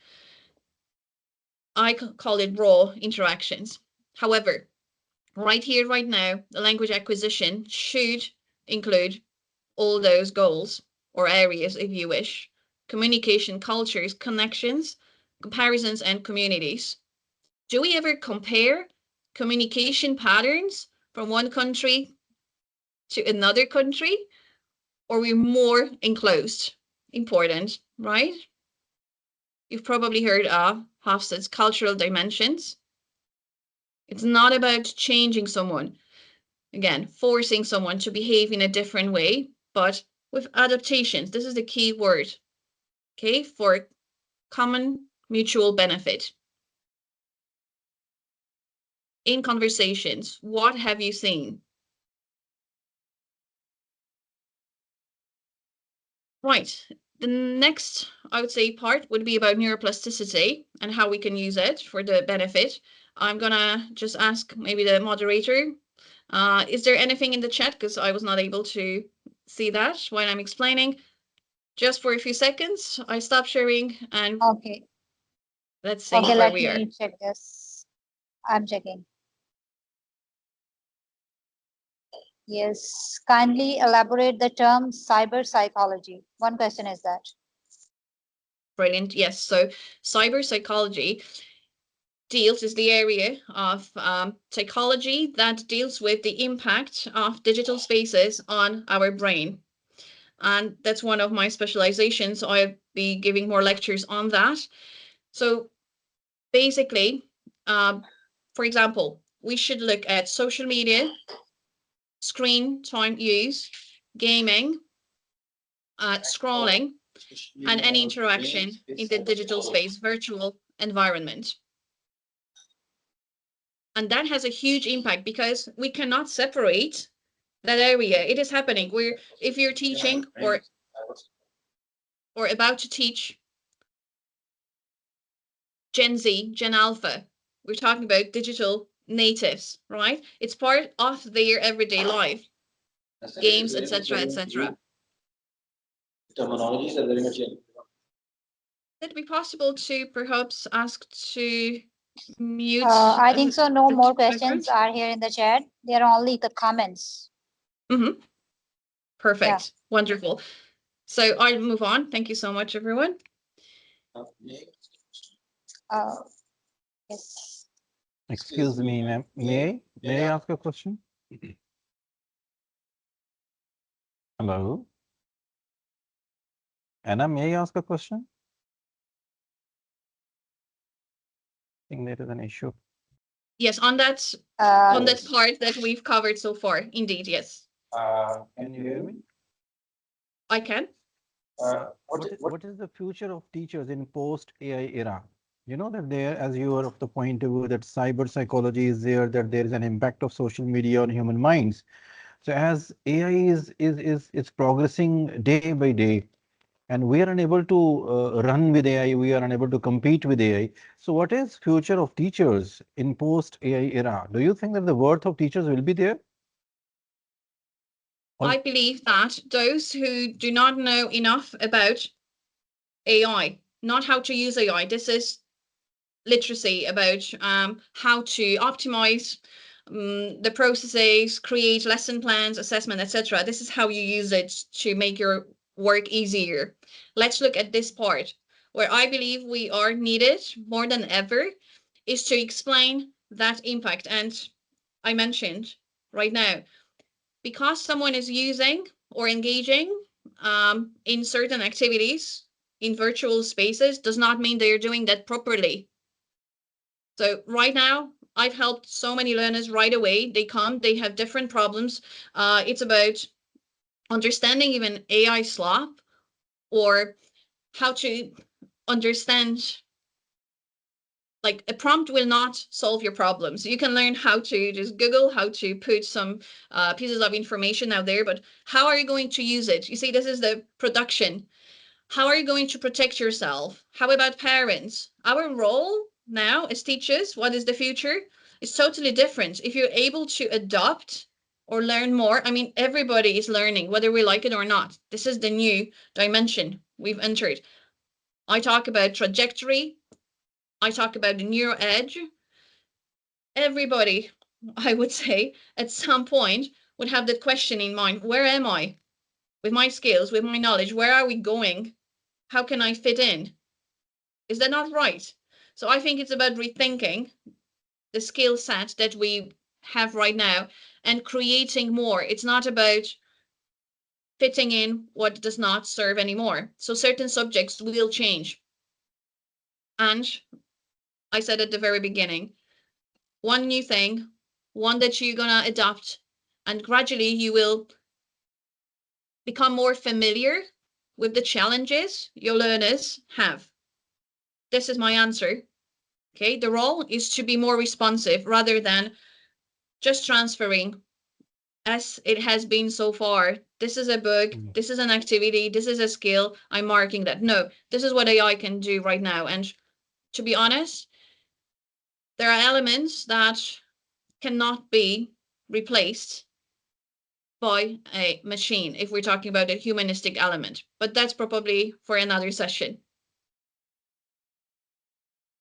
I call it raw interactions. However, right here, right now, the language acquisition should include all those goals or areas, if you wish: communication, cultures, connections, comparisons, and communities. Do we ever compare communication patterns from one country to another country, or we're more enclosed? Important, right? You've probably heard of Hofstede's cultural dimensions. It's not about changing someone, again, forcing someone to behave in a different way, but with adaptations. This is the key word, okay, for common mutual benefit. In conversations, what have you seen? Right. The next, I would say, part would be about neuroplasticity and how we can use it for the benefit. I'm gonna just ask maybe the moderator, is there anything in the chat? Because I was not able to see that when I'm explaining. Just for a few seconds, I stop sharing and Okay. let's see Okay, where let we are. me check this. I'm checking. Yes. Kindly elaborate the term cyber psychology. One question is that. Brilliant. Yes. So cyber psychology is the area of psychology that deals with the impact of digital spaces on our brain. And that's one of my specializations. I'll be giving more lectures on that. So basically, for example, we should look at social media, screen time use, gaming, scrolling, and any interaction in the digital space, virtual environment. And that has a huge impact because we cannot separate that area. It is happening. If you're teaching or about to teach Gen Z, Gen Alpha, we're talking about digital natives, right? It's part of their everyday life, games, etc., etc. Would it be possible to perhaps ask to mute? I think so. No more background? questions are here in the chat. There are only the comments. Mm-hmm. Perfect. Yeah. Wonderful. So I'll move on. Thank you so much, everyone. Yes. Excuse me, ma'am. May I ask a question? Hello? Anna, may I ask a question? I think there is an issue. Yes, on that part that we've covered so far. Indeed, yes. Can you hear me? I can. What is the future of teachers in post-AI era? You know that there, as you are of the point of view that cyber psychology is there, that there is an impact of social media on human minds. So as AI is progressing day by day, and we are unable to run with AI, we are unable to compete with AI. So what is future of teachers in post-AI era? Do you think that the worth of teachers will be there? I believe that those who do not know enough about AI, not how to use AI, this is literacy about how to optimize the processes, create lesson plans, assessment, etc. This is how you use it to make your work easier. Let's look at this part where I believe we are needed more than ever is to explain that impact. And I mentioned right now, because someone is using or engaging in certain activities in virtual spaces does not mean they're doing that properly. So right now, I've helped so many learners right away. They come, they have different problems. It's about understanding even AI slop, or how to understand, like, a prompt will not solve your problems. You can learn how to just Google how to put some pieces of information out there, but how are you going to use it? You see, this is the production. How are you going to protect yourself? How about parents? Our role now as teachers, what is the future? It's totally different. If you're able to adopt or learn more, I mean, everybody is learning, whether we like it or not. This is the new dimension we've entered. I talk about trajectory. I talk about the neuro edge. Everybody, I would say, at some point would have that question in mind. Where am I? With my skills, with my knowledge, where are we going? How can I fit in? Is that not right? So I think it's about rethinking the skill set that we have right now and creating more. It's not about fitting in what does not serve anymore. So certain subjects will change. And I said at the very beginning, one new thing, one that you're gonna adopt, and gradually you will become more familiar with the challenges your learners have. This is my answer. Okay, the role is to be more responsive rather than just transferring as it has been so far. This is a book, this is an activity, this is a skill, I'm marking that. No, this is what AI can do right now. And to be honest, there are elements that cannot be replaced by a machine if we're talking about a humanistic element. But that's probably for another session.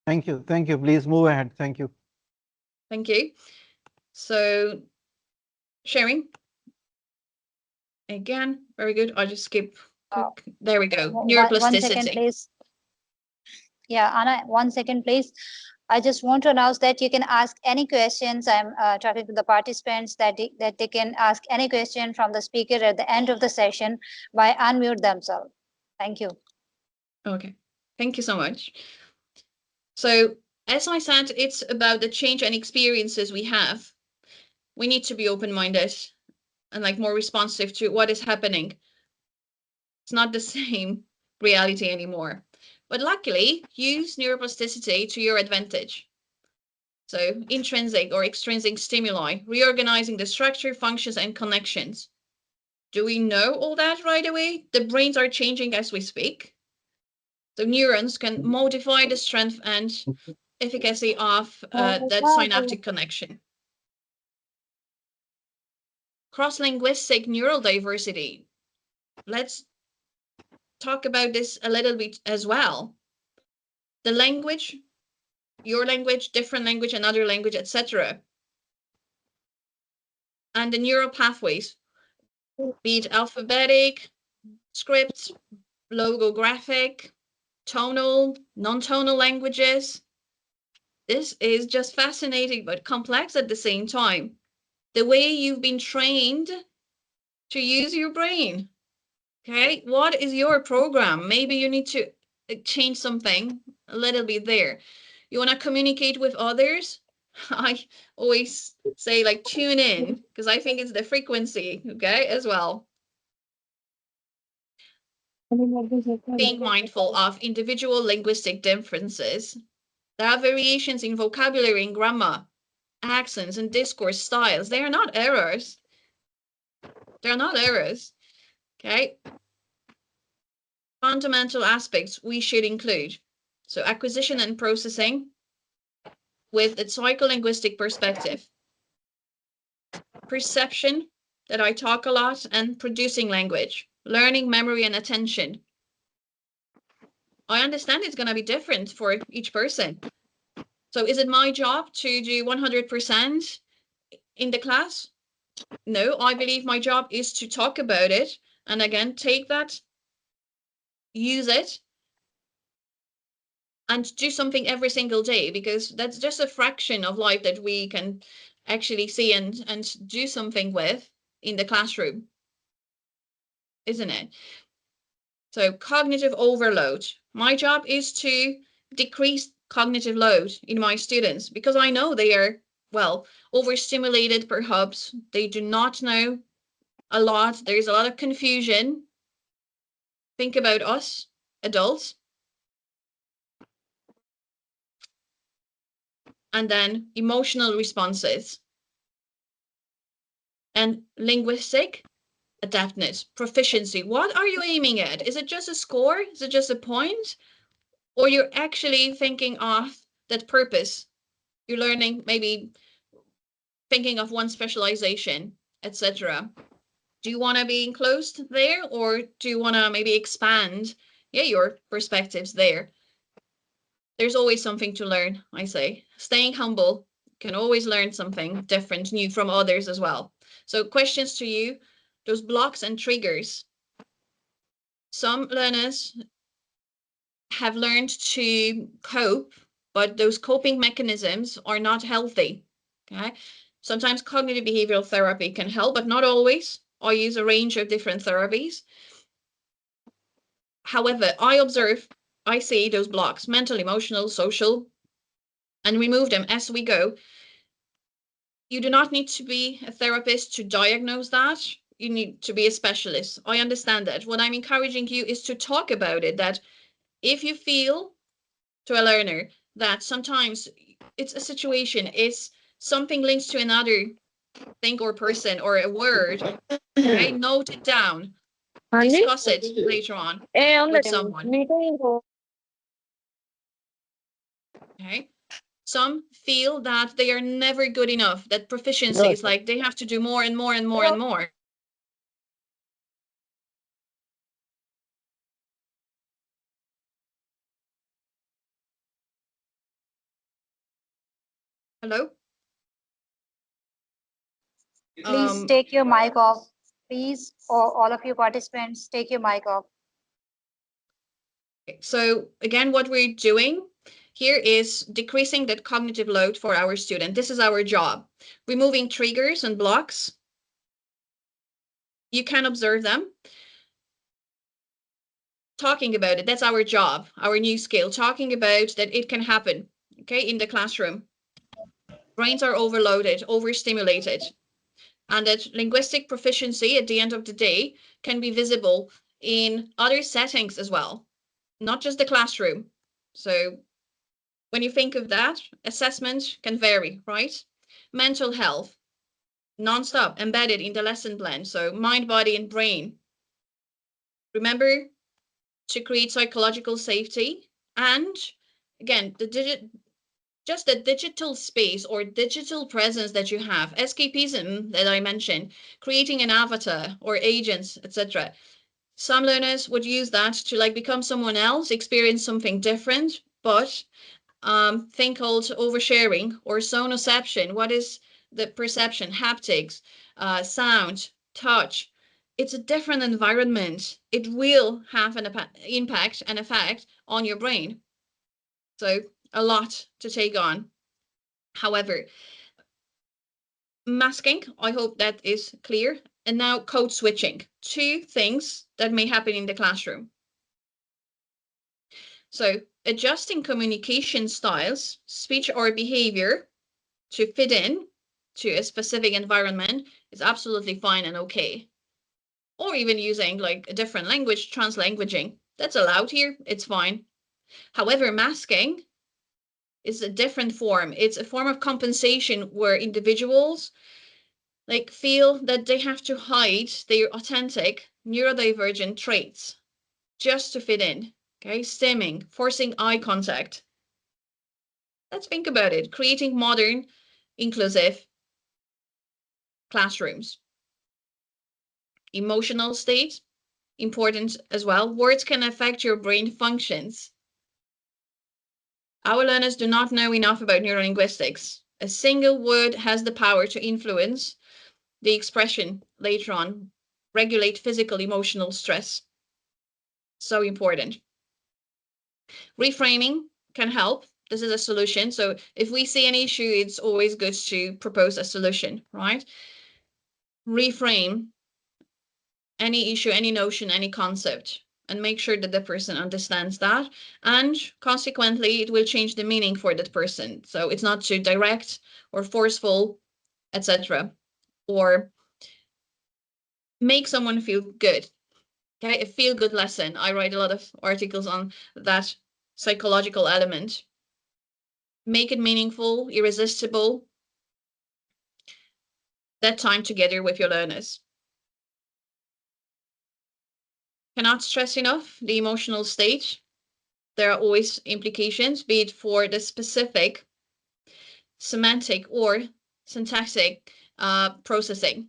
Thank you. Thank you. Please move ahead. Thank you. Thank you. So sharing. Again, very good. I'll just skip. There we go. Neuroplasticity. 1 second, please. Yeah, Anna, 1 second, please. I just want to announce that you can ask any questions. I'm talking to the participants that they can ask any question from the speaker at the end of the session by unmute themselves. Thank you. Okay, thank you so much. So as I said, it's about the change and experiences we have. We need to be open-minded and like more responsive to what is happening. It's not the same reality anymore. But luckily, use neuroplasticity to your advantage. So intrinsic or extrinsic stimuli, reorganizing the structure, functions, and connections. Do we know all that right away? The brains are changing as we speak. So neurons can modify the strength and efficacy of that synaptic connection. Cross-linguistic neurodiversity. Let's talk about this a little bit as well. The language, your language, different language, another language, etc. And the neural pathways, be it alphabetic, script, logographic, tonal, non-tonal languages. This is just fascinating but complex at the same time. The way you've been trained to use your brain. Okay, what is your program? Maybe you need to change something a little bit there. You want to communicate with others? I always say, like, tune in, because I think it's the frequency, okay, as well. Being mindful of individual linguistic differences. There are variations in vocabulary and grammar, accents and discourse styles. They are not errors. They're not errors, okay? Fundamental aspects we should include. So acquisition and processing with a psycholinguistic perspective. Perception, that I talk a lot, and producing language. Learning, memory, and attention. I understand it's going to be different for each person. So is it my job to do 100% in the class? No, I believe my job is to talk about it. And again, take that, use it, and do something every single day, because that's just a fraction of life that we can actually see and do something with in the classroom, isn't it? So cognitive overload. My job is to decrease cognitive load in my students because I know they are, well, overstimulated perhaps. They do not know a lot. There's a lot of confusion. Think about us, adults. And then emotional responses. And linguistic adaptness, proficiency. What are you aiming at? Is it just a score? Is it just a point? Or you're actually thinking of that purpose? You're learning, maybe thinking of one specialization, etc. Do you want to be enclosed there, or do you want to maybe expand, your perspectives there? There's always something to learn, I say. Staying humble, can always learn something different, new from others as well. So questions to you, those blocks and triggers. Some learners have learned to cope, but those coping mechanisms are not healthy. Okay. Sometimes cognitive behavioral therapy can help, but not always. I use a range of different therapies. However, I see those blocks, mental, emotional, social, and remove them as we go. You do not need to be a therapist to diagnose that. You need to be a specialist. I understand that. What I'm encouraging you is to talk about it, that if you feel to a learner that sometimes it's a situation, is something linked to another thing or person or a word, okay, note it down, discuss it later on with someone. Okay. Some feel that they are never good enough, that proficiency is like they have to do more and more and more and more. Hello? Please take your mic off. Please, all of you participants, take your mic off. So again, what we're doing here is decreasing that cognitive load for our student. This is our job. Removing triggers and blocks. You can observe them. Talking about it, that's our job, our new skill. Talking about that it can happen, okay, in the classroom. Brains are overloaded, overstimulated. And that linguistic proficiency at the end of the day can be visible in other settings as well, not just the classroom. So when you think of that, assessment can vary, right? Mental health, non-stop, embedded in the lesson plan. So mind, body, and brain. Remember to create psychological safety. And again, just the digital space or digital presence that you have, escapism that I mentioned, creating an avatar or agents, etc. Some learners would use that to like become someone else, experience something different, but thing called oversharing or sonoception. What is the perception? Haptics, sound, touch. It's a different environment. It will have an impact and effect on your brain. So a lot to take on. However, masking, I hope that is clear. And now code switching. Two things that may happen in the classroom. So adjusting communication styles, speech or behavior to fit in to a specific environment is absolutely fine and okay. Or even using like a different language, translanguaging. That's allowed here, it's fine. However, masking is a different form. It's a form of compensation where individuals like feel that they have to hide their authentic neurodivergent traits just to fit in. Okay, stimming, forcing eye contact. Let's think about it. Creating modern, inclusive classrooms. Emotional state, important as well. Words can affect your brain functions. Our learners do not know enough about neurolinguistics. A single word has the power to influence the expression later on, regulate physical, emotional stress. So important. Reframing can help. This is a solution. So if we see an issue, it's always good to propose a solution, right? Reframe any issue, any notion, any concept. and make sure that the person understands that. And consequently, it will change the meaning for that person. So it's not too direct or forceful, etc. Or make someone feel good. Okay, a feel good lesson. I write a lot of articles on that psychological element. Make it meaningful, irresistible, that time together with your learners. Cannot stress enough the emotional state. There are always implications, be it for the specific semantic or syntactic processing.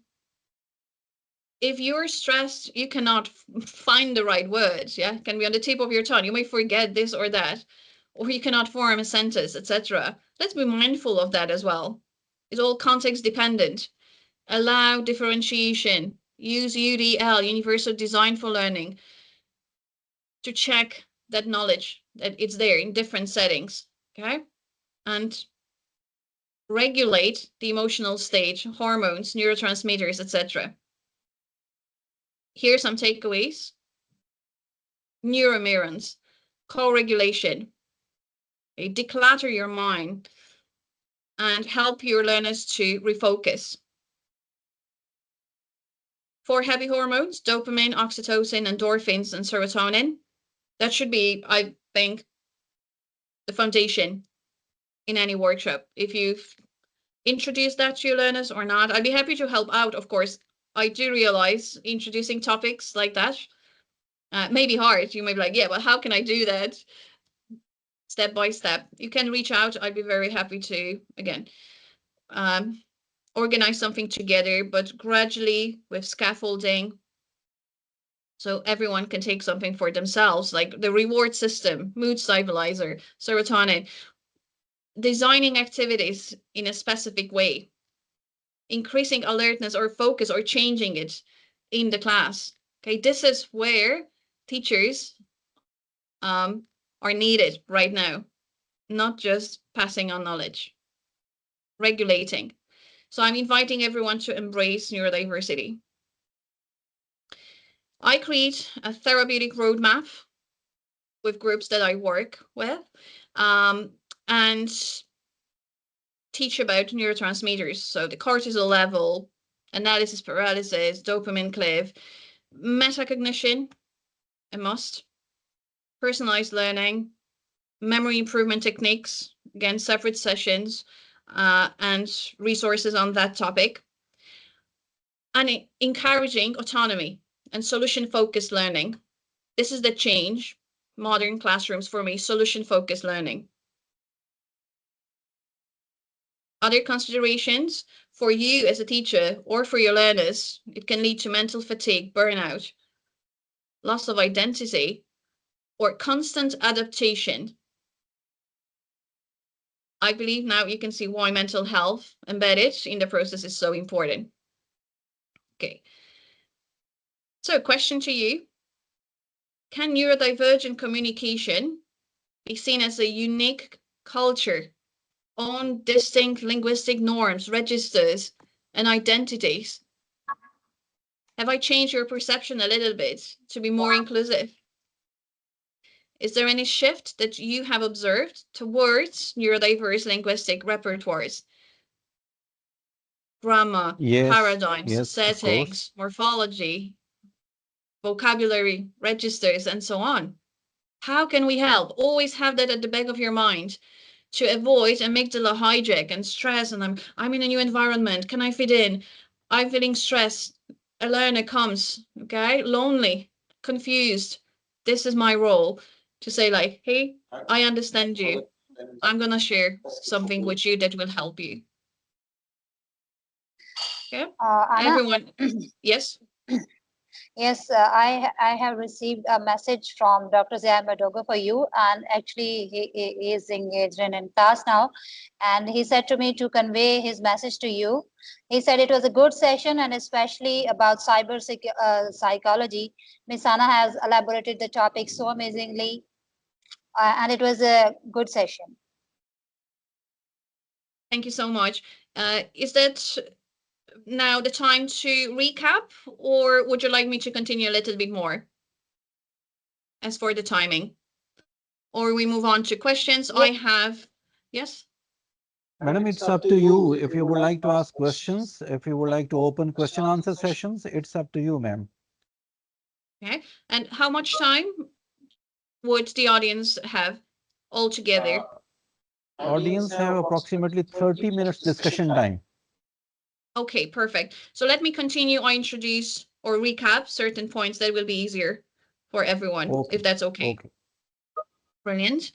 If you're stressed, you cannot find the right words. Yeah, it can be on the tip of your tongue. You may forget this or that, or you cannot form a sentence, etc. Let's be mindful of that as well. It's all context dependent. Allow differentiation. Use UDL, Universal Design for Learning, to check that knowledge, that it's there in different settings. Okay, and regulate the emotional state, hormones, neurotransmitters, etc. Here are some takeaways. Neuromirrors, co-regulation, declutter your mind and help your learners to refocus. For heavy hormones, dopamine, oxytocin, endorphins, and serotonin, that should be, I think, the foundation in any workshop. If you've introduced that to your learners or not, I'd be happy to help out, of course. I do realize introducing topics like that may be hard. You may be like, yeah, but how can I do that? Step by step. You can reach out. I'd be very happy to, again, organize something together, but gradually with scaffolding, so everyone can take something for themselves, like the reward system, mood stabilizer, serotonin, designing activities in a specific way, increasing alertness or focus or changing it in the class. Okay, this is where teachers are needed right now, not just passing on knowledge. Regulating. So I'm inviting everyone to embrace neurodiversity. I create a therapeutic roadmap with groups that I work with, and teach about neurotransmitters. So the cortisol level, analysis paralysis, dopamine cliff, metacognition, a must, personalized learning, memory improvement techniques, again, separate sessions, and resources on that topic, and encouraging autonomy and solution-focused learning. This is the change, modern classrooms for me, solution-focused learning. Other considerations for you as a teacher or for your learners, it can lead to mental fatigue, burnout, loss of identity, or constant adaptation. I believe now you can see why mental health embedded in the process is so important. Okay. So, question to you. Can neurodivergent communication be seen as a unique culture, own distinct linguistic norms, registers, and identities? Have I changed your perception a little bit to be more inclusive? Is there any shift that you have observed towards neurodiverse linguistic repertoires? Grammar, Yes, paradigms, yes, of course. settings, morphology, vocabulary, registers, and so on. How can we help? Always have that at the back of your mind to avoid amygdala hijack and stress. And I'm in a new environment. Can I fit in? I'm feeling stressed. A learner comes, okay, lonely, confused. This is my role to say, like, hey, I understand you. I'm gonna share something with you that will help you. Okay, Anna, everyone. Yes. yes, I have received a message from Dr. Zia Madogo for you, and actually he is engaged in class now, and he said to me to convey his message to you. He said it was a good session, and especially about psychology. Miss Anna has elaborated the topic so amazingly, and it was a good session. Thank you so much. Is that now the time to recap, or would you like me to continue a little bit more? as for the timing? Or we move on to questions. Yeah. I have, yes? Madam, it's up to you. If you would like to ask questions, if you would like to open question answer sessions, it's up to you, ma'am. Okay. And how much time would the audience have altogether? Audience have approximately 30 minutes discussion time. Okay, perfect. So let me continue. I introduce or recap certain points that will be easier for everyone, Okay. if that's okay. Okay. Brilliant.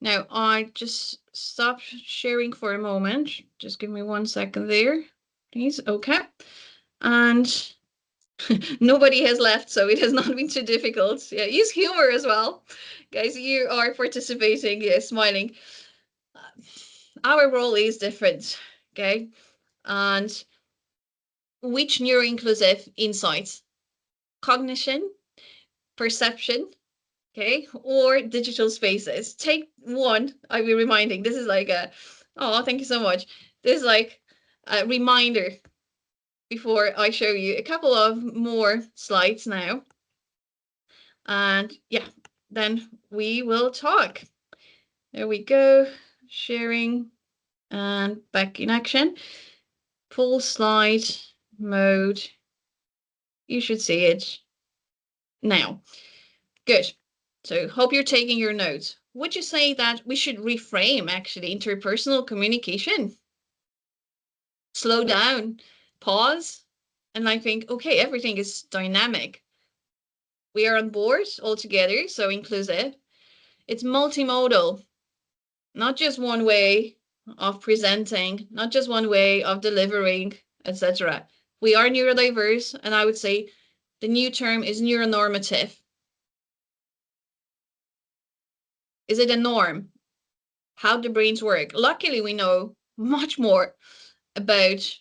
Now, I just stop sharing for a moment. Just give me 1 second there, please. Okay. And nobody has left, so it has not been too difficult. Yeah, use humor as well. Guys, you are participating, yeah, smiling. Our role is different, okay? And which neuro-inclusive insights? Cognition, perception, okay, or digital spaces. Take one. I'll be reminding. This is like a, oh, thank you so much. This is like a reminder before I show you a couple of more slides now. And yeah, then we will talk. There we go. Sharing and back in action. Full slide mode. You should see it now. Good. So hope you're taking your notes. Would you say that we should reframe actually interpersonal communication? Slow down, pause, and I think, okay, everything is dynamic. We are on board all together, so inclusive. It's multimodal, not just one way of presenting, not just one way of delivering, etc. We are neurodiverse, and I would say the new term is neuronormative. Is it a norm? How the brains work? Luckily, we know much more about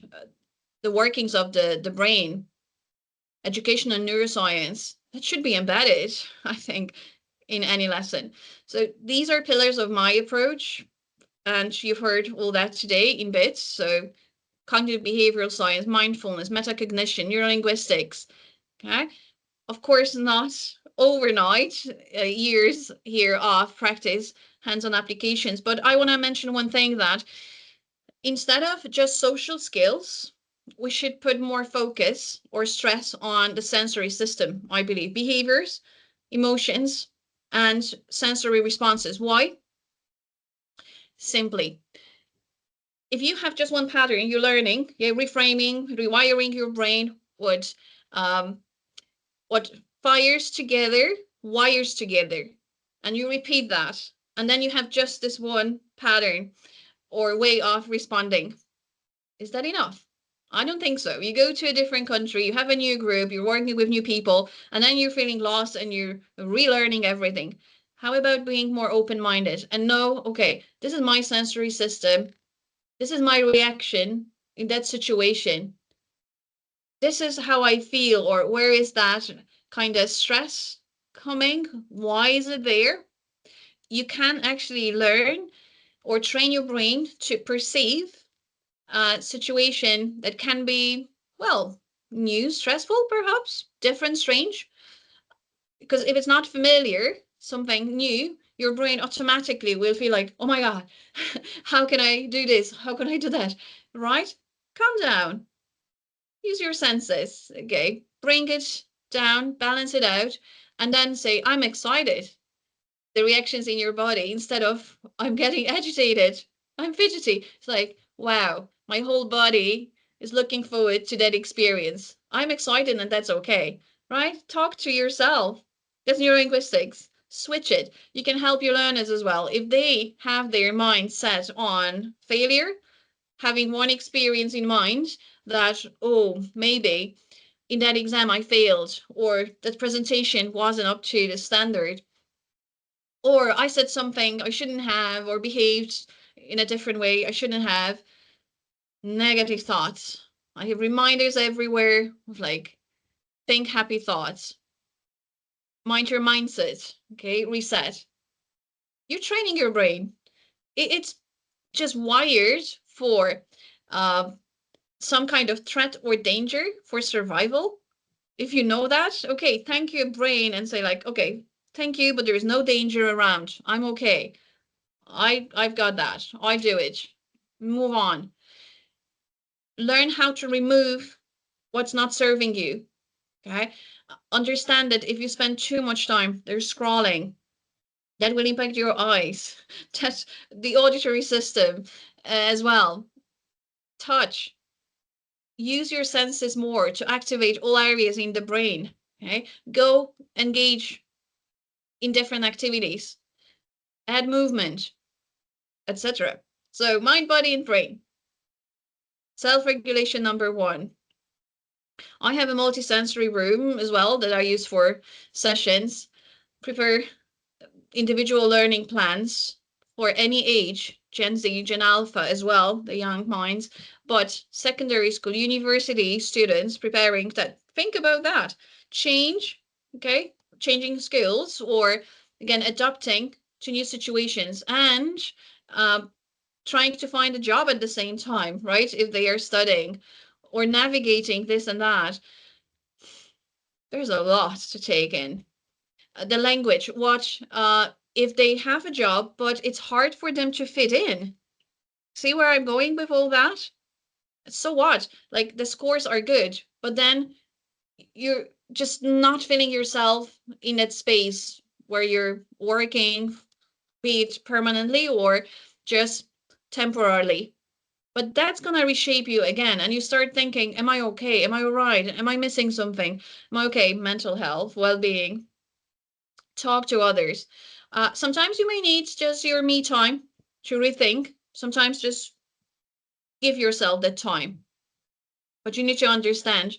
the workings of the brain, education and neuroscience. That should be embedded, I think, in any lesson. So these are pillars of my approach, and you've heard all that today in bits. So cognitive behavioral science, mindfulness, metacognition, neurolinguistics. Okay, of course, not overnight, years here of practice, hands-on applications. But I want to mention one thing, that instead of just social skills, we should put more focus or stress on the sensory system, I believe, behaviors, emotions, and sensory responses. Why? Simply, if you have just one pattern you're learning, you're reframing, rewiring your brain, um, what fires together, wires together, and you repeat that, and then you have just this one pattern or way of responding. Is that enough? I don't think so. You go to a different country, you have a new group, you're working with new people, and then you're feeling lost and you're relearning everything. How about being more open-minded and know, okay, this is my sensory system, this is my reaction in that situation, this is how I feel, or where is that kind of stress coming? Why is it there? You can actually learn or train your brain to perceive a situation that can be, well, new, stressful, perhaps, different, strange. Because if it's not familiar, something new, your brain automatically will feel like, oh my God, how can I do this? How can I do that? Right? Calm down. Use your senses, okay? Bring it down, balance it out, and then say, I'm excited. The reactions in your body, instead of I'm getting agitated, I'm fidgety. It's like, wow, my whole body is looking forward to that experience. I'm excited, and that's okay, right? Talk to yourself. That's neurolinguistics. Switch it. You can help your learners as well. If they have their mind set on failure, having one experience in mind, that, oh, maybe in that exam I failed, or that presentation wasn't up to the standard, or I said something I shouldn't have, or behaved in a different way I shouldn't have. Negative thoughts. I have reminders everywhere of like, think happy thoughts. Mind your mindset. Okay, reset. You're training your brain. It's just wired for some kind of threat or danger for survival. If you know that, okay, thank your brain and say like, okay, thank you, but there's no danger around. I'm okay. I've got that. I do it. Move on. Learn how to remove what's not serving you. Okay. Understand that if you spend too much time there scrolling, that will impact your eyes, that's the auditory system as well. Touch. Use your senses more to activate all areas in the brain. Okay. Go engage in different activities. Add movement, etc. So mind, body, and brain. Self-regulation number 1. I have a multi-sensory room as well that I use for sessions. Prepare individual learning plans for any age, Gen Z, Gen Alpha as well, the young minds, but secondary school, university students preparing that, think about that. Change, okay, changing skills, or again, adapting to new situations, and trying to find a job at the same time, right? If they are studying or navigating this and that. There's a lot to take in. The language, what if they have a job, but it's hard for them to fit in? See where I'm going with all that? So what? Like the scores are good, but then you're just not feeling yourself in that space where you're working, be it permanently or just temporarily. But that's going to reshape you again. And you start thinking, am I okay? Am I all right? Am I missing something? Am I okay? Mental health, well-being. Talk to others. Sometimes you may need just your me time to rethink. Sometimes just give yourself that time. But you need to understand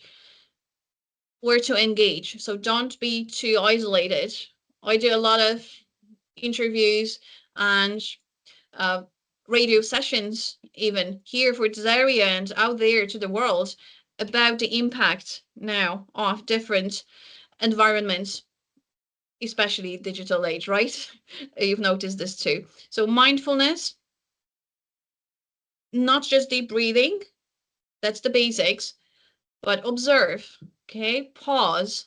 where to engage. So don't be too isolated. I do a lot of interviews and uh, radio sessions, even here for this area and out there to the world, about the impact now of different environments, especially digital age, right? You've noticed this too. So mindfulness, not just deep breathing, that's the basics, but observe, okay? Pause,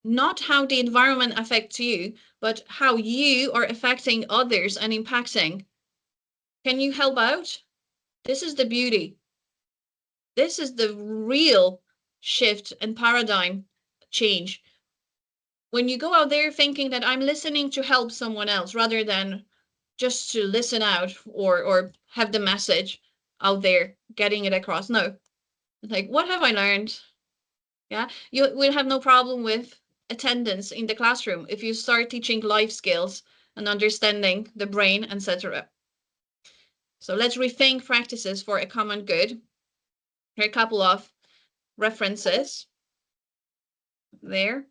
not how the environment affects you, but how you are affecting others and impacting. Can you help out? This is the beauty. This is the real shift and paradigm change. When you go out there thinking that I'm listening to help someone else rather than just to listen out or have the message out there, getting it across. No, like, what have I learned? Yeah, you will have no problem with attendance in the classroom if you start teaching life skills and understanding the brain, etc. So let's rethink practices for a common good. Here are a couple of references there.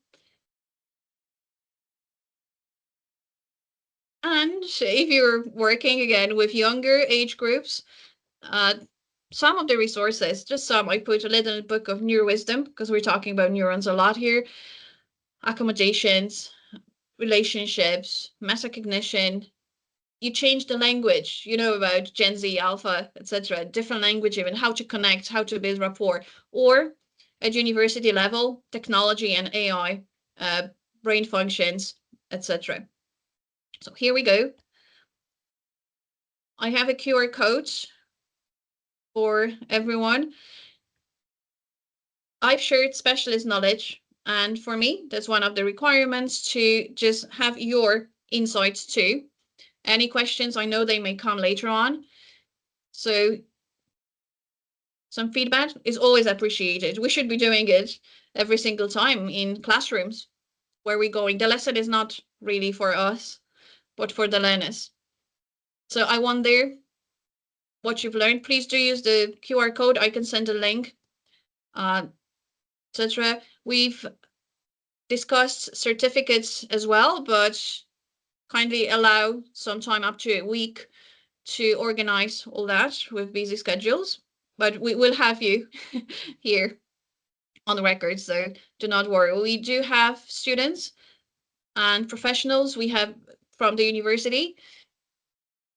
And if you're working again with younger age groups, some of the resources, just some, I put a little book of neurowisdom because we're talking about neurons a lot here. Accommodations, relationships, metacognition. You change the language, you know, about Gen Z, Alpha, etc. Different language, even how to connect, how to build rapport, or at university level, technology and AI, brain functions, etc. So here we go. I have a QR code for everyone. I've shared specialist knowledge, and for me, that's one of the requirements to just have your insights too. Any questions, I know they may come later on. So some feedback is always appreciated. We should be doing it every single time in classrooms where we're going. The lesson is not really for us, but for the learners. So I wonder what you've learned. Please do use the QR code. I can send a link, etc. We've discussed certificates as well, but kindly allow some time up to a week to organize all that with busy schedules. But we will have you here on the record, so do not worry. We do have students and professionals we have from the university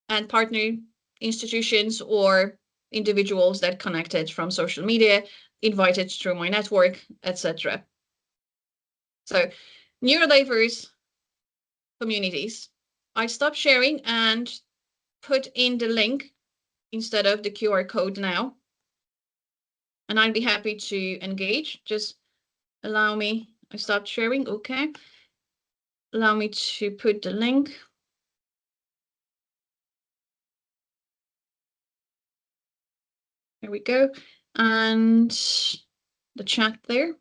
and partner institutions or individuals that connected from social media, invited through my network, etc. So neurodiverse communities. I stop sharing and put in the link instead of the QR code now. And I'd be happy to engage. Just allow me, I stopped sharing, okay. Allow me to put the link. There we go. And the chat there.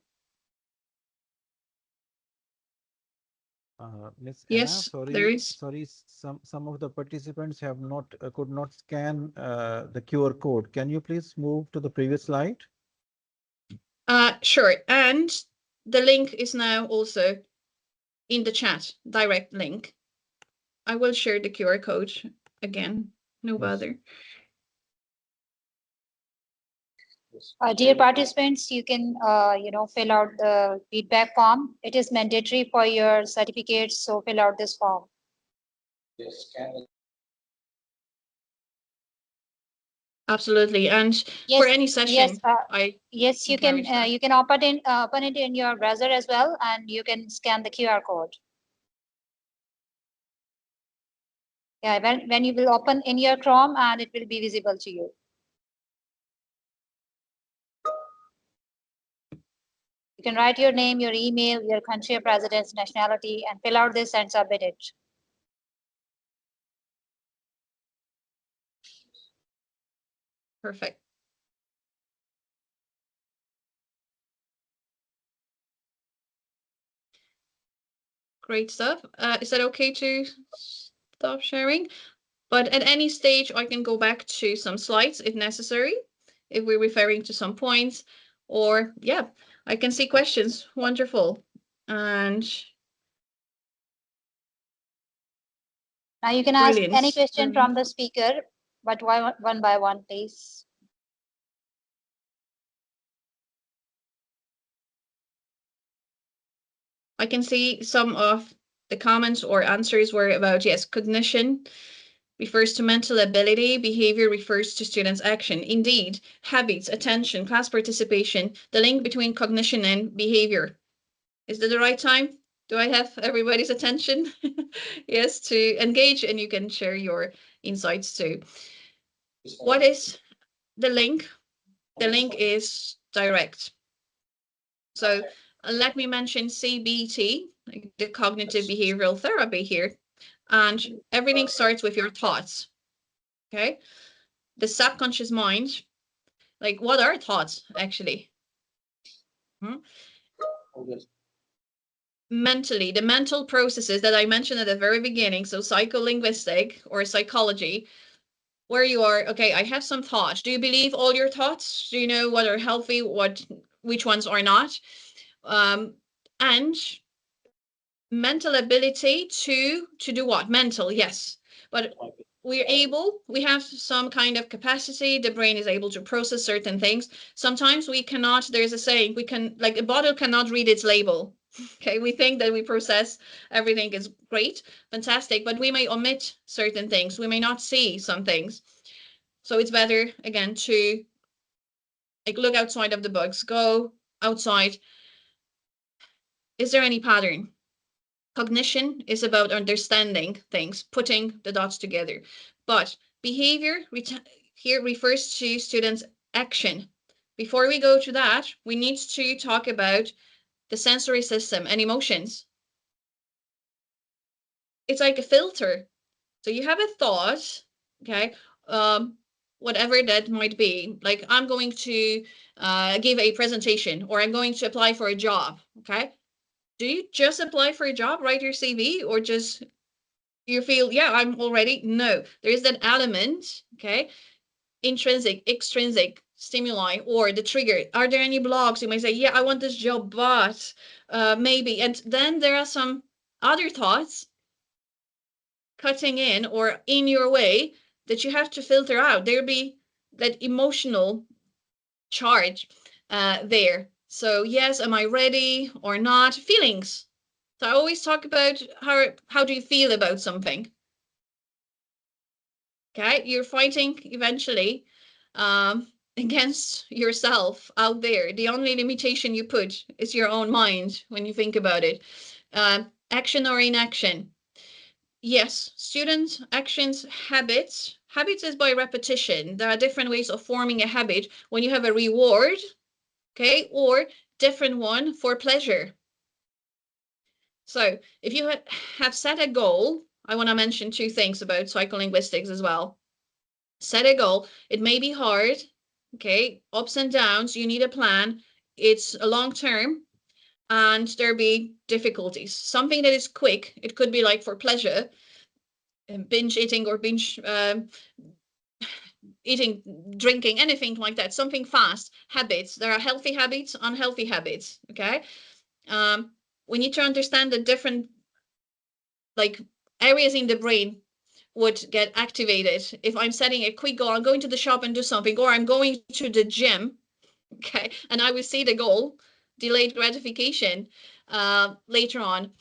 Miss Yes, Anna, there is. sorry, some of the participants have not could not scan the QR code. Can you please move to the previous slide? Sure. And the link is now also in the chat, direct link. I will share the QR code again. No bother. Dear participants, you can, fill out the feedback form. It is mandatory for your certificates, so fill out this form. Absolutely. And Yes, for any session, yes, you can open it in your browser as well, and you can scan the QR code. Yeah, when you will open in your Chrome, and it will be visible to you. You can write your name, your email, your country of residence, nationality, and fill out this and submit it. Perfect. Great stuff. Is that okay to stop sharing? But at any stage, I can go back to some slides if necessary, if we're referring to some points, or yeah, I can see questions. Wonderful. And now you can ask brilliant. any question from the speaker, but one by one, please. I can see some of the comments or answers were about, yes, cognition refers to mental ability, behavior refers to students' action. Indeed, habits, attention, class participation, the link between cognition and behavior. Is that the right time? Do I have everybody's attention? Yes, to engage, and you can share your insights too. What is the link? The link is direct. So let me mention CBT, the cognitive behavioral therapy here. And everything starts with your thoughts. Okay. The subconscious mind, like what are thoughts actually? Mentally, the mental processes that I mentioned at the very beginning, so psycholinguistic or psychology, where you are, okay, I have some thoughts. Do you believe all your thoughts? Do you know what are healthy, which ones are not? And mental ability to do what? Mental, yes. But we have some kind of capacity. The brain is able to process certain things. Sometimes we cannot, there's a saying, we can, like a bottle cannot read its label. Okay, we think that we process everything is great, fantastic, but we may omit certain things. We may not see some things. So it's better, again, to like look outside of the box, go outside. Is there any pattern? Cognition is about understanding things, putting the dots together. But behavior here refers to students' action. Before we go to that, we need to talk about the sensory system and emotions. It's like a filter. So you have a thought, okay, whatever that might be. Like I'm going to give a presentation, or I'm going to apply for a job, okay? Do you just apply for a job, write your CV, or just you feel, yeah, I'm all ready? No, there is that element, okay? Intrinsic, extrinsic stimuli, or the trigger. Are there any blocks? You may say, yeah, I want this job, but maybe. And then there are some other thoughts cutting in or in your way that you have to filter out. There'll be that emotional charge there. So yes, am I ready or not? Feelings. So I always talk about how do you feel about something? Okay, you're fighting eventually against yourself out there. The only limitation you put is your own mind when you think about it. Action or inaction. Yes, students, actions, habits. Habits is by repetition. There are different ways of forming a habit when you have a reward, okay, or different one for pleasure. So if you have set a goal, I want to mention two things about psycholinguistics as well. Set a goal. It may be hard, okay, ups and downs. You need a plan. It's a long term, and there be difficulties. Something that is quick, it could be like for pleasure, binge eating or binge eating, drinking, anything like that, something fast. Habits, there are healthy habits, unhealthy habits, okay? We need to understand the different like areas in the brain would get activated if I'm setting a quick goal. I'm going to the shop and do something, or I'm going to the gym, okay, and I will see the goal, delayed gratification, later on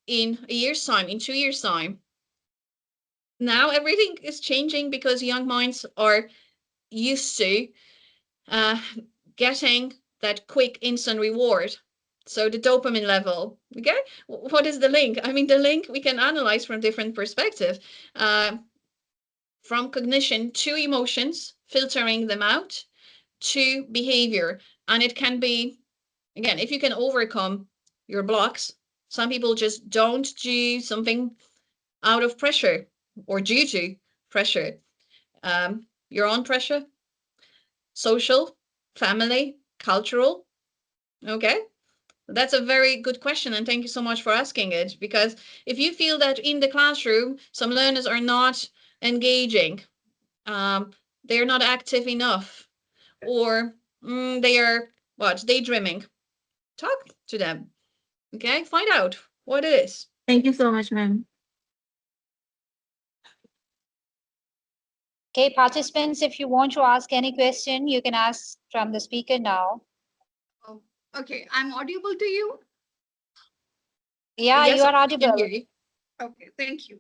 in a year's time, in 2 years' time. Now everything is changing because young minds are used to uh, getting that quick instant reward. So the dopamine level, okay? What is the link? I mean, the link we can analyze from different perspectives, from cognition to emotions, filtering them out, to behavior. And it can be, again, if you can overcome your blocks, some people just don't do something out of pressure or due to pressure. Your own pressure, social, family, cultural. Okay, that's a very good question, and thank you so much for asking it. Because if you feel that in the classroom some learners are not engaging, they're not active enough, or they are what, daydreaming, talk to them. Okay, find out what it is. Thank you so much, ma'am. Okay, participants, if you want to ask any question, you can ask from the speaker now. Oh, okay, I'm audible to you? Yeah, Yes, you are I can hear audible. you. Okay, thank you.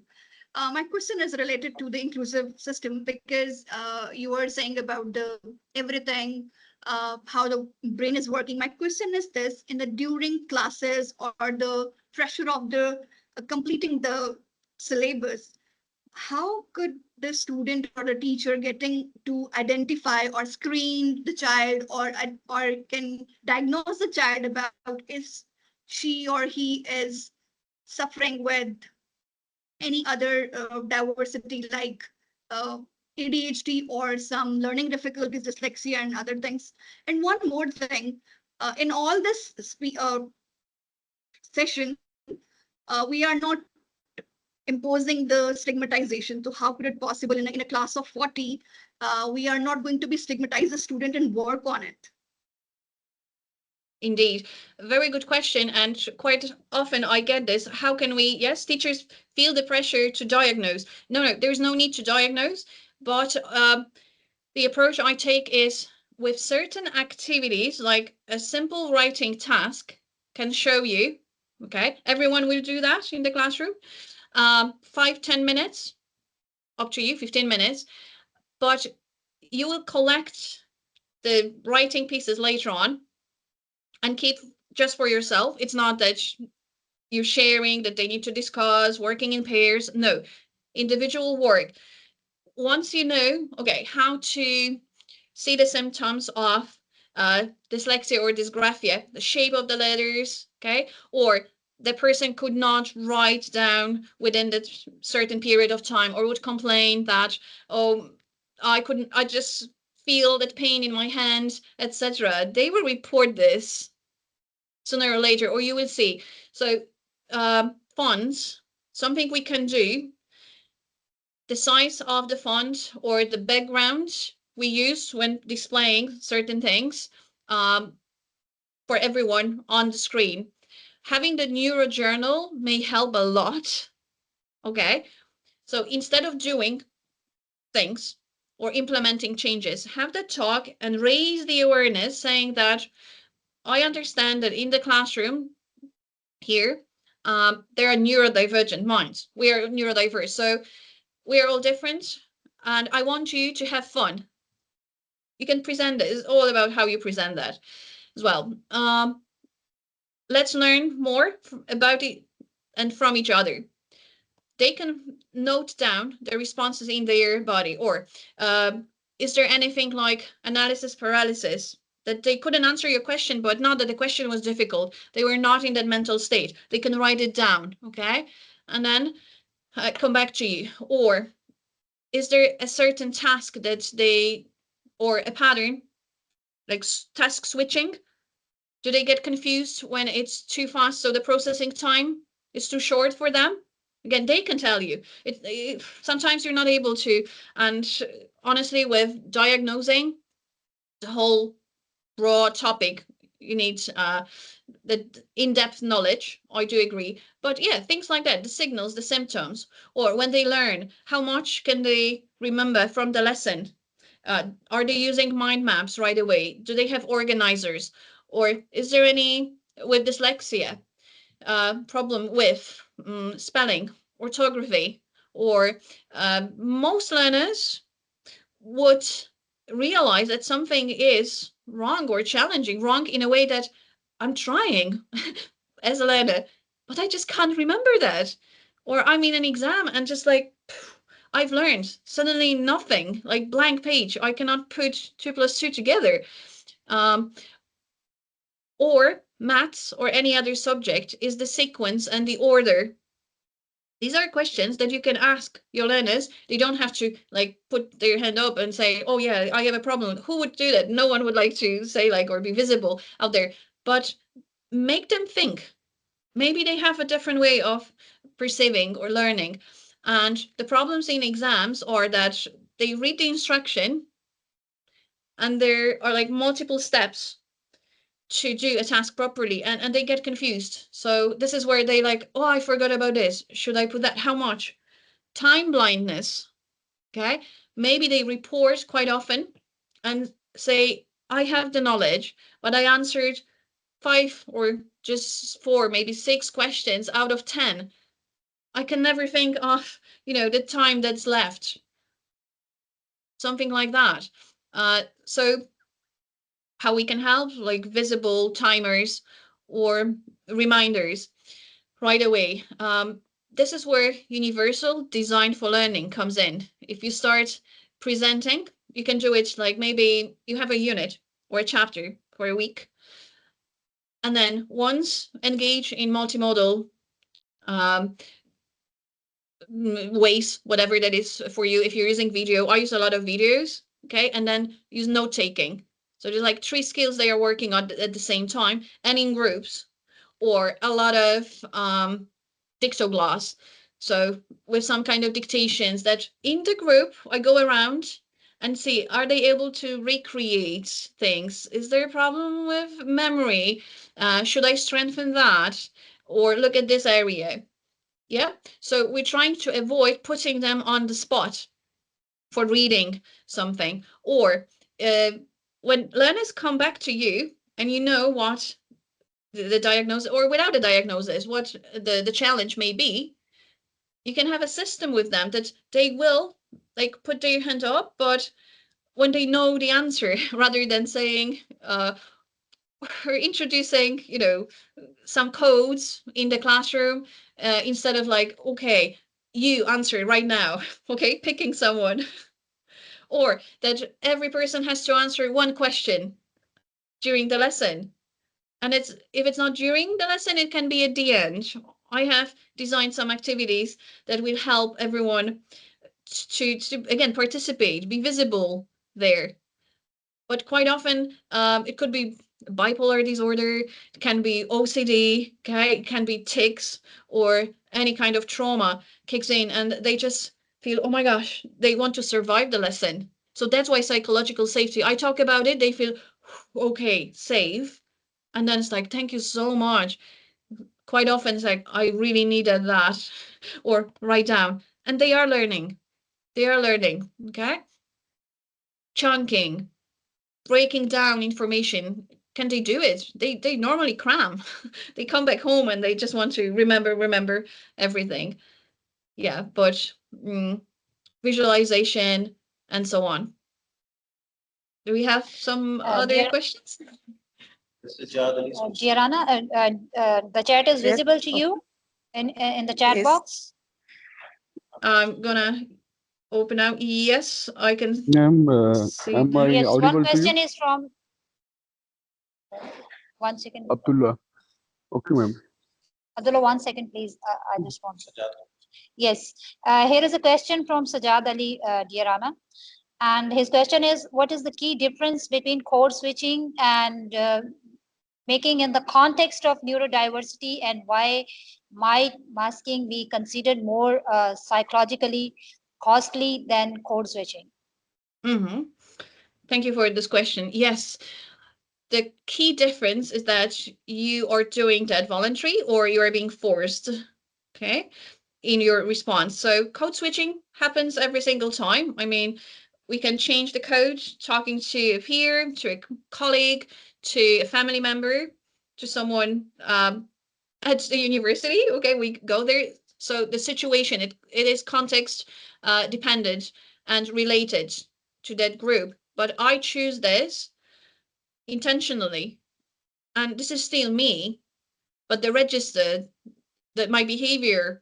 My question is related to the inclusive system because you were saying about the everything, how the brain is working. My question is this: in the during classes or the pressure of the completing the syllabus, how could the student or the teacher getting to identify or screen the child or can diagnose the child about if she or he is suffering with any other diversity like ADHD or some learning difficulties, dyslexia, and other things. And one more thing, in all this session, we are not imposing the stigmatization. So how could it possible in a class of 40, we are not going to be stigmatize the student and work on it? Indeed, very good question. And quite often I get this. How can we, yes, teachers feel the pressure to diagnose. No, there's no need to diagnose. But the approach I take is with certain activities, like a simple writing task can show you, okay, everyone will do that in the classroom. 5-10 minutes, up to you, 15 minutes. But you will collect the writing pieces later on and keep just for yourself. It's not that you're sharing, that they need to discuss, working in pairs. No, individual work. Once you know, okay, how to see the symptoms of dyslexia or dysgraphia, the shape of the letters, okay, or the person could not write down within the certain period of time, or would complain that, oh, I couldn't, I just feel that pain in my hand, etc. They will report this sooner or later, or you will see. So fonts, something we can do, the size of the font or the background we use when displaying certain things, for everyone on the screen. Having the neuro journal may help a lot. Okay, so instead of doing things or implementing changes, have the talk and raise the awareness, saying that I understand that in the classroom here, there are neurodivergent minds. We are neurodiverse, so we are all different, and I want you to have fun. You can present it. It's all about how you present that as well. Let's learn more about it and from each other. they can note down the responses in their body. Or is there anything like analysis paralysis, that they couldn't answer your question, but not that the question was difficult, they were not in that mental state, they can write it down, okay, and then come back to you. Or is there a certain task that they, or a pattern, like task switching? Do they get confused when it's too fast, so the processing time is too short for them? Again, they can tell you. Sometimes you're not able to. And honestly, with diagnosing the whole broad topic, you need the in-depth knowledge. I do agree. But yeah, things like that, the signals, the symptoms, or when they learn, how much can they remember from the lesson? Are they using mind maps right away? Do they have organizers? Or is there any, with dyslexia, problem with spelling, orthography? Or most learners would realize that something is wrong or challenging, wrong in a way that I'm trying as a learner, but I just can't remember that. Or I'm in an exam and just like, I've learned suddenly nothing, like blank page. I cannot put 2 + 2 together. Or maths or any other subject is the sequence and the order. These are questions that you can ask your learners. They don't have to like put their hand up and say, oh yeah, I have a problem. Who would do that? No one would like to say like, or be visible out there, but make them think. Maybe they have a different way of perceiving or learning. And the problems in exams are that they read the instruction and there are like multiple steps to do a task properly, and they get confused. So this is where they like, oh, I forgot about this. Should I put that? How much? Time blindness. Okay. Maybe they report quite often and say, I have the knowledge, but I answered 5 or just 4, maybe 6 questions out of 10. I can never think of, the time that's left. Something like that. So how we can help, like visible timers or reminders right away. This is where universal design for learning comes in. If you start presenting, you can do it like maybe you have a unit or a chapter for a week. And then once engage in multimodal ways, whatever that is for you. If you're using video, I use a lot of videos, okay? And then use note taking. So there's like 3 skills they are working on at the same time and in groups, or a lot of dictogloss. So with some kind of dictations that in the group, I go around and see, are they able to recreate things? Is there a problem with memory? Should I strengthen that? Or look at this area? Yeah, so we're trying to avoid putting them on the spot for reading something. Or when learners come back to you and you know what the diagnosis, or without a diagnosis, what the challenge may be, you can have a system with them that they will like put their hand up, but when they know the answer, rather than saying, or introducing, some codes in the classroom, instead of like, okay, you answer right now, okay, picking someone. Or that every person has to answer 1 question during the lesson. And if it's not during the lesson, it can be at the end. I have designed some activities that will help everyone to again, participate, be visible there. But quite often, it could be bipolar disorder, it can be OCD, okay, it can be tics, or any kind of trauma kicks in, and they just feel, oh my gosh, they want to survive the lesson. So that's why psychological safety, I talk about it, they feel, okay, safe. And then it's like, thank you so much. Quite often it's like, I really needed that, or write down. And they are learning. They are learning, okay? Chunking, breaking down information. Can they do it? They normally cram. They come back home and they just want to remember everything. Yeah, but visualization and so on. Do we have some other questions? Gianna, the chat is visible to you in the chat Yes. box? I'm gonna open now. Yes, I can see Am that. I Yes, one audible to you? question is from 1 second. Abdullah. Okay, ma'am. Abdullah, 1 second, please. I just want to. Yes, here is a question from Sajad Ali, dear Anna. And his question is, what is the key difference between code switching and making in the context of neurodiversity, and why might masking be considered more psychologically costly than code switching? Mm-hmm. Thank you for this question. Yes, the key difference is that you are doing that voluntary or you are being forced, okay, in your response. So code switching happens every single time. I mean, we can change the code talking to a peer, to a colleague, to a family member, to someone at the university. Okay, we go there. So the situation, it is context dependent and related to that group. But I choose this intentionally, and this is still me, but the register that my behavior,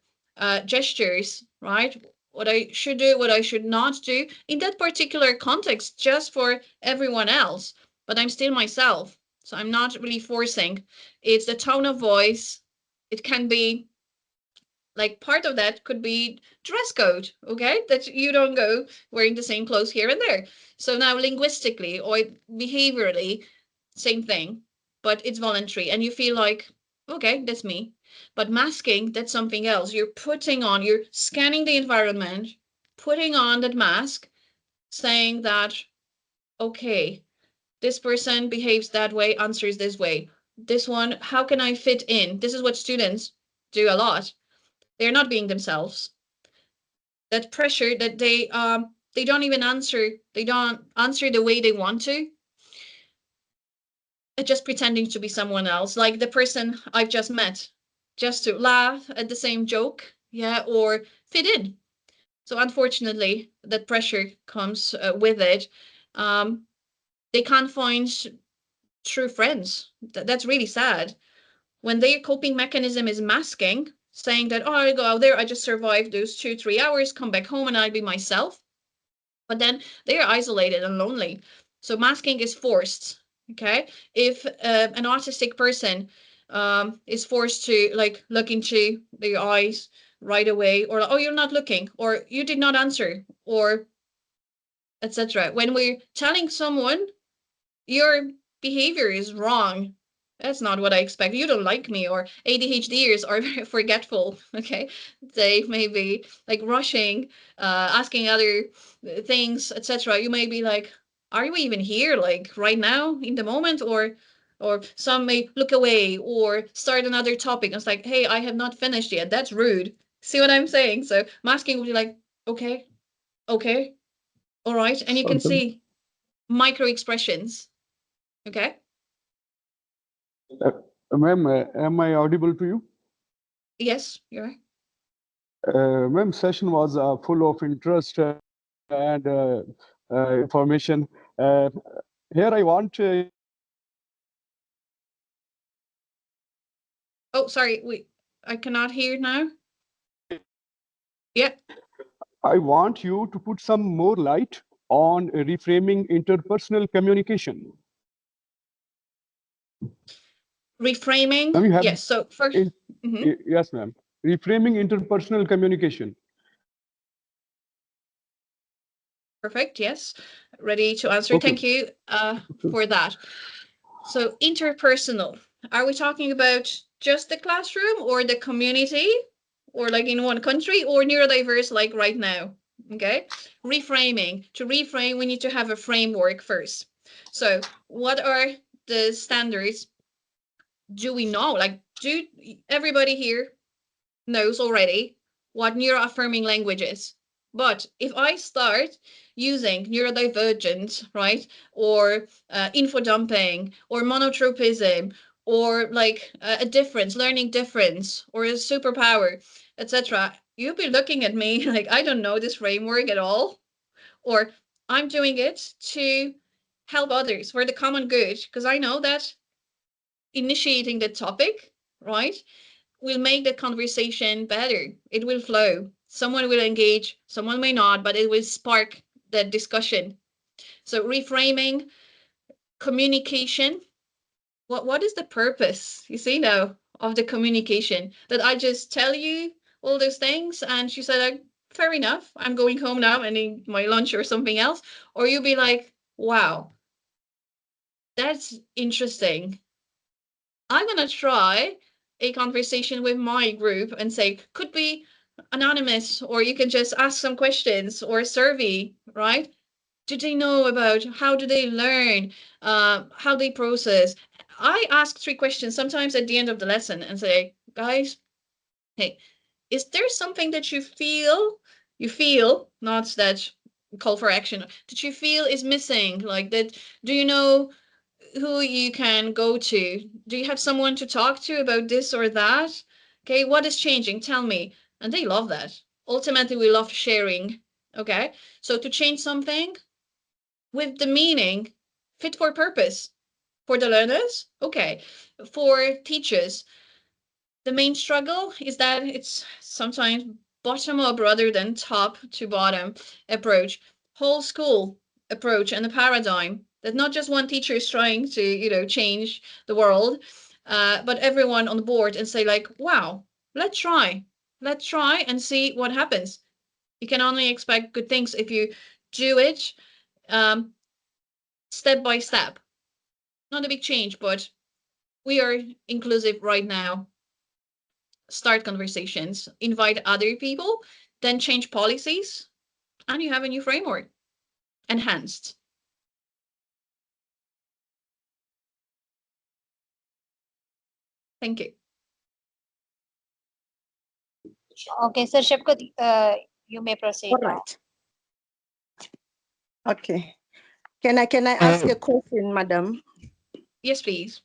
gestures, right? What I should do, what I should not do in that particular context, just for everyone else, but I'm still myself. So I'm not really forcing. It's the tone of voice. It can be like part of that could be dress code, okay? That you don't go wearing the same clothes here and there. So now linguistically or behaviorally, same thing, but it's voluntary and you feel like, okay, that's me. But masking, that's something else. You're putting on, you're scanning the environment, putting on that mask, saying that, okay, this person behaves that way, answers this way. This one, how can I fit in? This is what students do a lot. They're not being themselves. That pressure that they don't even answer, they don't answer the way they want to, just pretending to be someone else, like the person I've just met, just to laugh at the same joke, yeah, or fit in. So unfortunately, that pressure comes with it. They can't find true friends. That's really sad. When their coping mechanism is masking, saying that, oh, I go out there, I just survive those 2-3 hours, come back home, and I'll be myself. But then they are isolated and lonely. So masking is forced. Okay, if an autistic person is forced to like look into their eyes right away, or oh, you're not looking, or you did not answer, or etc. When we're telling someone your behavior is wrong, that's not what I expect. You don't like me, or ADHDers are very forgetful. Okay, they may be like rushing, asking other things, etc. You may be like, "Are you even here? Like right now, in the moment?" Or some may look away or start another topic. It's like, "Hey, I have not finished yet." That's rude. See what I'm saying? So masking would be like, "Okay, okay, all right," and you can So, see micro expressions. Okay. uh, ma'am, am I audible to you? Yes, you're right. Ma'am, session was full of interest and information. Here I want Oh, sorry, I cannot hear now. Yeah, I want you to put some more light on reframing interpersonal communication. reframing. Ma'am, you have Yes, so first, in, mhm, yes, ma'am. Reframing interpersonal communication. perfect. Yes, ready to answer. Okay. Thank you for that. So interpersonal. Are we talking about just the classroom or the community, or like in one country, or neurodiverse like right now? Okay, reframing. To reframe, we need to have a framework first. So what are the standards? Do we know? Like, do everybody here knows already what neuroaffirming language is? But if I start using neurodivergent, right, or info dumping, or monotropism, or like a difference, learning difference, or a superpower, etc., you'll be looking at me like I don't know this framework at all, or I'm doing it to help others for the common good, because I know that initiating the topic, right, will make the conversation better. It will flow. Someone will engage, someone may not, but it will spark the discussion. So reframing, communication. What is the purpose, you see now, of the communication? That I just tell you all those things and she said, like, fair enough, I'm going home now and eat my lunch or something else. Or you'll be like, wow, that's interesting. I'm gonna try a conversation with my group and say, could be anonymous, or you can just ask some questions or a survey, right? Do they know about how do they learn, how they process? I ask 3 questions sometimes at the end of the lesson and say, guys, hey, is there something that you feel, not that call for action, that you feel is missing? Like that, do you know who you can go to? Do you have someone to talk to about this or that? Okay, what is changing? Tell me. And they love that. Ultimately, we love sharing. Okay, so to change something with the meaning fit for purpose for the learners. Okay, for teachers, the main struggle is that it's sometimes bottom up rather than top to bottom approach, whole school approach, and the paradigm that not just one teacher is trying to, change the world, but everyone on board and say like, wow, let's try and see what happens. You can only expect good things if you do it step by step. Not a big change, but we are inclusive right now. Start conversations, invite other people, then change policies, and you have a new framework. Enhanced. Thank you. Okay, Sir Shafqat, you may proceed All now. right. Okay. Can I ask a question, madam? Yes, please.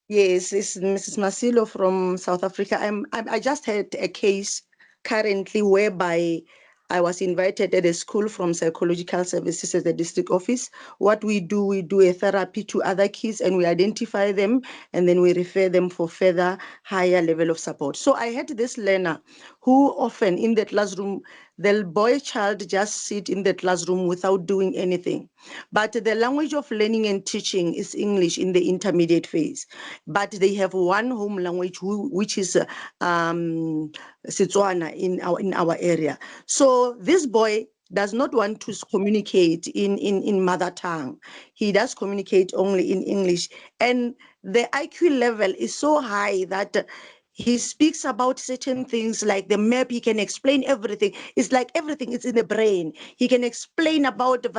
Yes, it's Mrs. Masilo from South Africa. I just had a case currently whereby I was invited at a school from psychological services at the district office. What we do a therapy to other kids and we identify them and then we refer them for further higher level of support. So I had this learner who often in the classroom, the boy child just sit in the classroom without doing anything. But the language of learning and teaching is English in the intermediate phase. But they have one home language which is Setswana in our area. So this boy does not want to communicate in mother tongue. He does communicate only in English. And the IQ level is so high that he speaks about certain things like the map. He can explain everything. It's like everything is in the brain. He can explain about the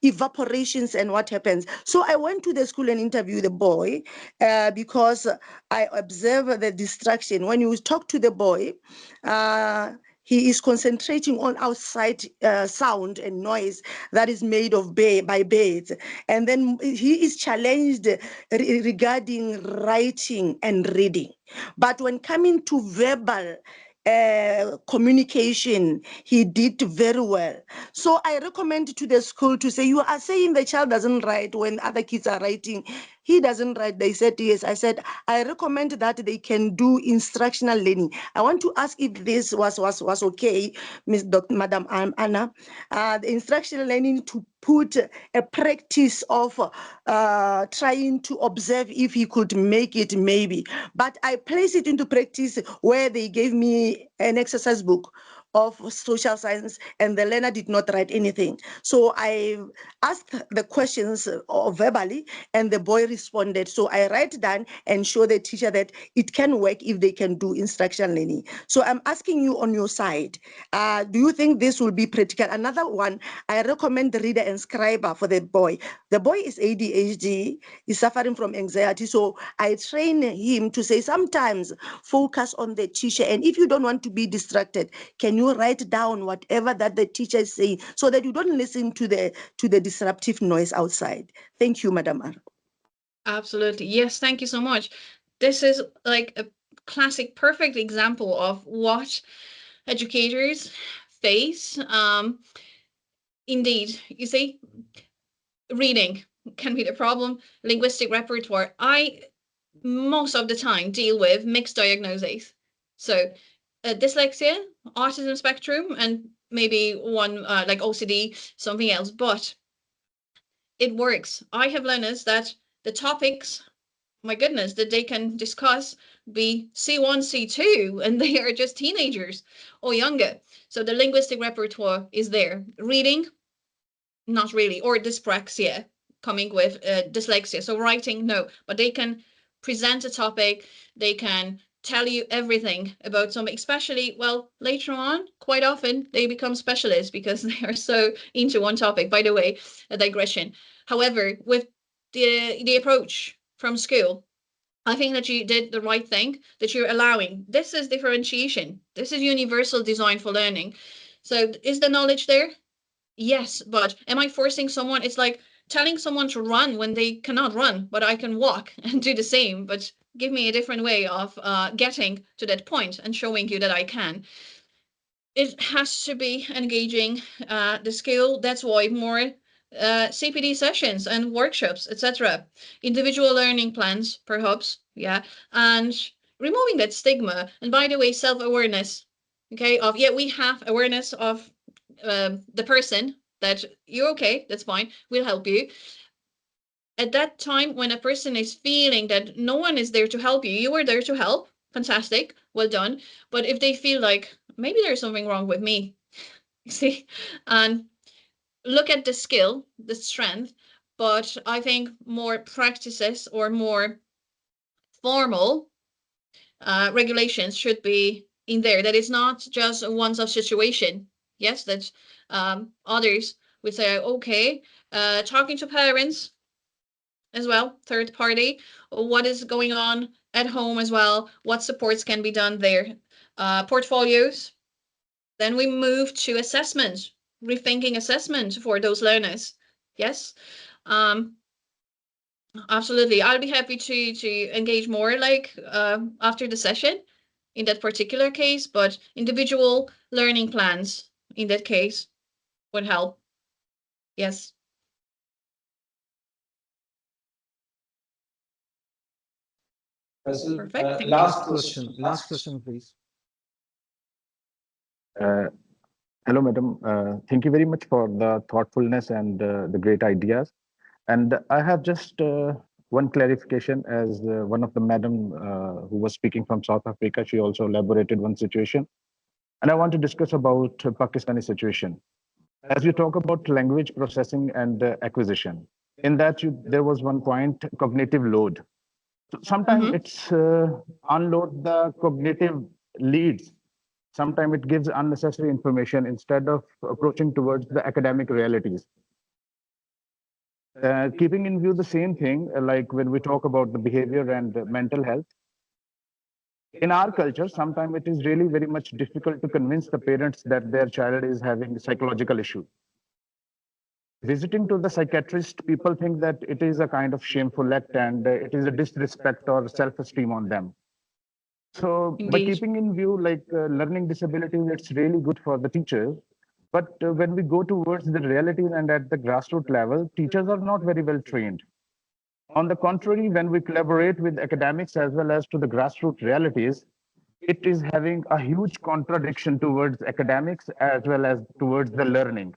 evaporations and what happens. So I went to the school and interviewed the boy because I observe the distraction. When you talk to the boy, he is concentrating on outside sound and noise that is made of by birds. And then he is challenged regarding writing and reading. But when coming to verbal communication, he did very well. So I recommend to the school to say, you are saying the child doesn't write when other kids are writing. He doesn't write. They said yes. I said, I recommend that they can do instructional learning. I want to ask if this was okay, Madam Anna, the instructional learning to put a practice of trying to observe if he could make it maybe. But I place it into practice where they gave me an exercise book of social science and the learner did not write anything. So I asked the questions verbally and the boy responded. So I write down and show the teacher that it can work if they can do instruction learning. So I'm asking you on your side, do you think this will be practical? Another one, I recommend the reader and scriber for the boy. The boy is ADHD, is suffering from anxiety. So I train him to say sometimes focus on the teacher. And if you don't want to be distracted, can you write down whatever that the teacher is saying so that you don't listen to the disruptive noise outside? Thank you, Madam Ar. Absolutely. Yes, thank you so much. This is like a classic, perfect example of what educators face. Indeed, you see, reading can be the problem. Linguistic repertoire. I most of the time deal with mixed diagnoses. So dyslexia, autism spectrum, and maybe one like OCD, something else, but it works. I have learned that the topics, my goodness, that they can discuss be C1, C2, and they are just teenagers or younger. So the linguistic repertoire is there. Reading, not really, or dyspraxia coming with dyslexia. So writing, no, but they can present a topic, they can tell you everything about something, especially, well, later on, quite often they become specialists because they are so into one topic. By the way, a digression. However, with the approach from school, I think that you did the right thing, that you're allowing. This is differentiation. This is universal design for learning. So is the knowledge there? Yes, but am I forcing someone? It's like telling someone to run when they cannot run, but I can walk and do the same, but give me a different way of getting to that point and showing you that I can. It has to be engaging the skill. That's why more CPD sessions and workshops, etc. Individual learning plans, perhaps, yeah, and removing that stigma. And by the way, self-awareness, okay, of, yeah, we have awareness of the person that you're okay, that's fine, we'll help you. At that time, when a person is feeling that no one is there to help you, you are there to help, fantastic, well done. But if they feel like maybe there's something wrong with me, see, and look at the skill, the strength, but I think more practices or more formal regulations should be in there, that it's not just a once-off situation. Yes, that others would say, okay, talking to parents as well, third party, what is going on at home as well, what supports can be done there, portfolios. Then we move to assessment, rethinking assessment for those learners. Yes, absolutely. I'll be happy to engage more, like after the session in that particular case, but individual learning plans in that case would help. Yes. Perfect. Thank you. Last question, please. Hello, madam. Thank you very much for the thoughtfulness and the great ideas. And I have just one clarification, as one of the madam who was speaking from South Africa, she also elaborated one situation. And I want to discuss about Pakistani situation. As you talk about language processing and acquisition, in that there was one point, cognitive load. So sometimes it's unload the cognitive leads. Sometimes it gives unnecessary information instead of approaching towards the academic realities. Keeping in view the same thing, like when we talk about the behavior and mental health, in our culture, sometimes it is really very much difficult to convince the parents that their child is having a psychological issue. Visiting to the psychiatrist, people think that it is a kind of shameful act and it is a disrespect or self-esteem on them. So by Indeed. keeping in view like learning disabilities, it's really good for the teachers. But when we go towards the realities and at the grassroots level, teachers are not very well trained. On the contrary, when we collaborate with academics as well as to the grassroots realities, it is having a huge contradiction towards academics as well as towards the learning.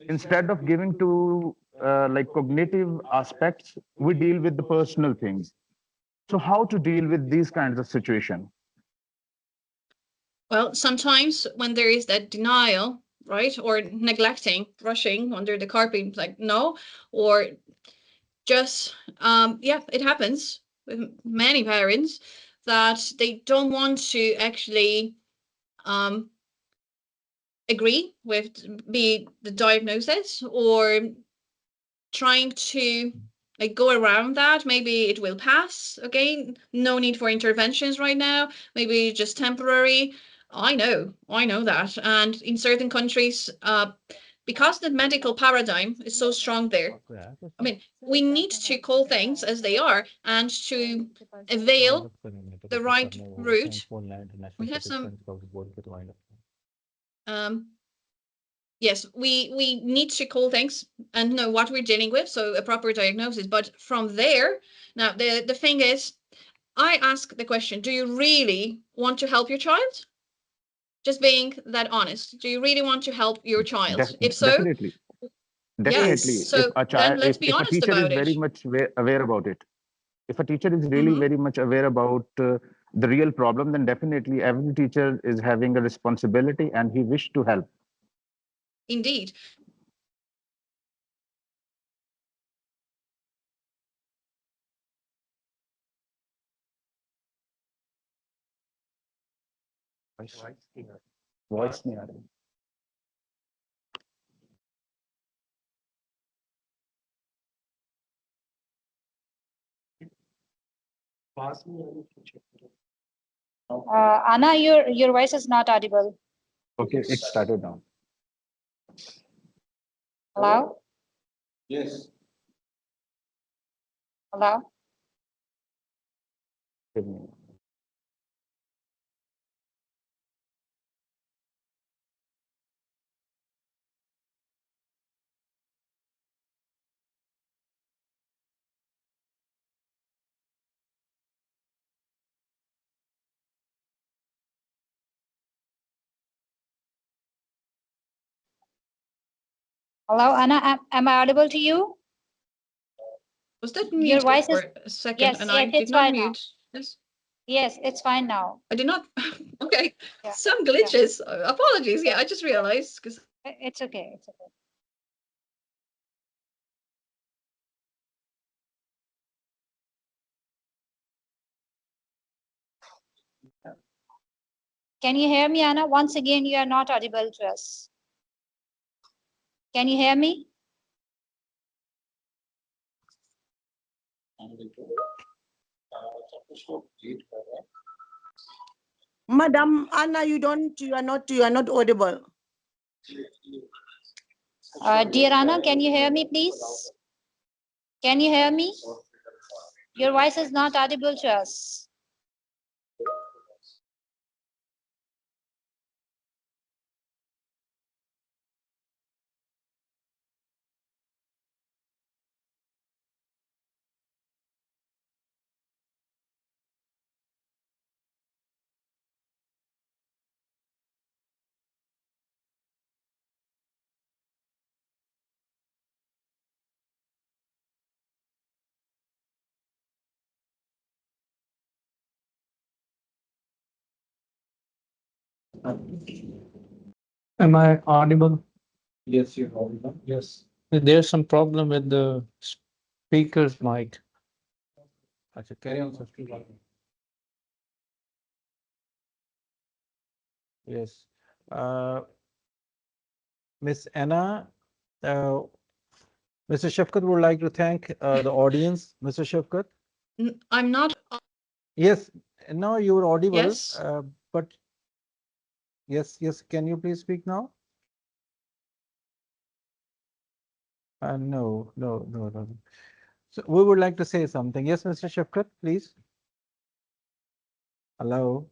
Instead of giving to like cognitive aspects, we deal with the personal things. So how to deal with these kinds of situation? Well, sometimes when there is that denial, right, or neglecting, brushing under the carpet, like no, or just yeah, it happens with many parents that they don't want to actually agree with be the diagnosis, or trying to like go around that. Maybe it will pass again, no need for interventions right now, maybe just temporary. I know that. And in certain countries, because the medical paradigm is so strong there, I mean, we need to call things as they are and to avail the right route. We have some yes, we need to call things and know what we're dealing with, so a proper diagnosis. But from there, now the thing is, I ask the question, do you really want to help your child? Just being that honest. Do you really want to help your child? If so, Definitely. Definitely. Yes. so then let's be If a honest teacher is about it. very much aware about it, if a teacher is really Mhm. very much aware about the real problem, then definitely every teacher is having a responsibility and he wish to help. Indeed. Voice नहीं आ रही. Anna, your voice is not audible. Okay, it started now. Hello? Yes. Hello? Hello, Anna, am I audible to you? Was that Your muted voice for is, a second? yes, And yes, I did it's not fine now. mute. Yes. Yes, it's fine now. I did not. Okay. Yeah, Some yeah. glitches. Apologies. Yeah, I just realized because It's okay, it's okay. Can you hear me, Anna? Once again, you are not audible to us. Can you hear me? Madam Anna, you are not audible. Dear Anna, can you hear me, please? Can you hear me? Your voice is not audible to us. Am I audible? Yes, you're audible. Yes. There's some problem with the speaker's mic. अच्छा, carry on, sir. Yes. Miss Anna, Mr. Shafkat would like to thank the audience. Mr. Shafkat? I'm not. Yes, now you're audible. Yes. But yes, can you please speak now? No. So we would like to say something. Yes, Mr. Shafkat, please. Hello.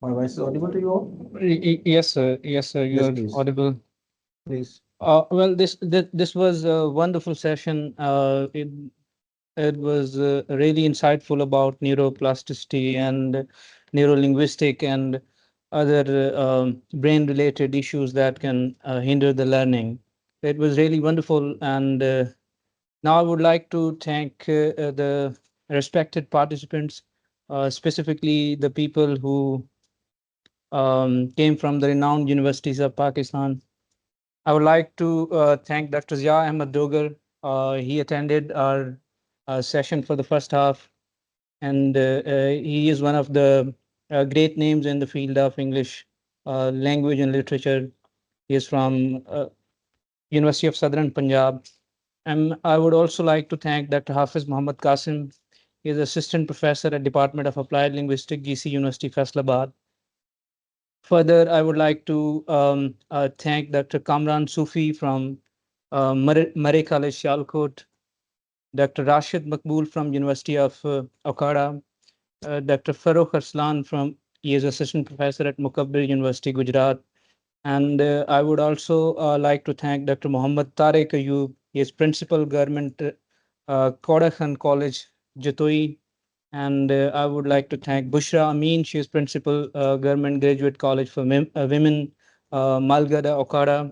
My voice is audible to you all? Yes, sir. Yes, sir. Yes, You're please. audible. Please. Well, this was a wonderful session. It was really insightful about neuroplasticity and neurolinguistic and other brain-related issues that can hinder the learning. It was really wonderful, and now I would like to thank the respected participants, specifically the people who came from the renowned universities of Pakistan. I would like to thank Dr. Zia Ahmed Dogar. He attended our session for the first half, and he is one of the great names in the field of English language and literature. He is from University of Southern Punjab. And I would also like to thank Dr. Hafiz Muhammad Qasim. He is assistant professor at Department of Applied Linguistics, GC University, Faisalabad. Further, I would like to thank Dr. Kamran Sufi from Murray College, Sialkot, Dr. Rashid Makbul from University of Okada, Dr. Farokh Arslan he is assistant professor at Mukabbir University, Gujarat. And I would also like to thank Dr. Muhammad Tariq Ayub. He is principal government Kodakhan College, Jatoi. And I would like to thank Bushra Amin. She is principal, Government Graduate College for Women, Malgada, Okada.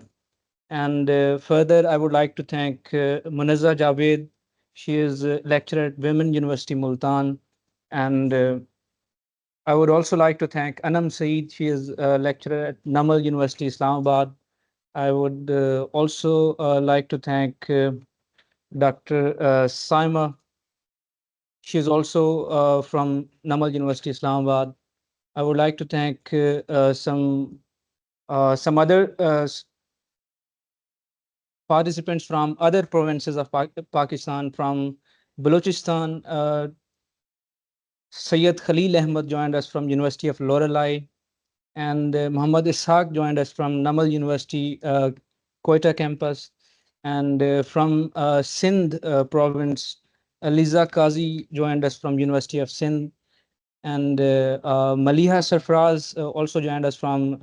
And further, I would like to thank Munazza Javed. She is a lecturer at Women University, Multan. And I would also like to thank Anam Saeed. She is a lecturer at Namal University, Islamabad. I would also like to thank Dr. Saima. She is also from Namal University, Islamabad. I would like to thank some other participants from other provinces of Pakistan, from Balochistan. Sayyid Khalil Ahmed joined us from University of Lorelei, and Muhammad Ishaq joined us from Namal University, Quetta campus, and from Sindh province, Aliza Qazi joined us from University of Sindh, and Maliha Sarfraz also joined us from.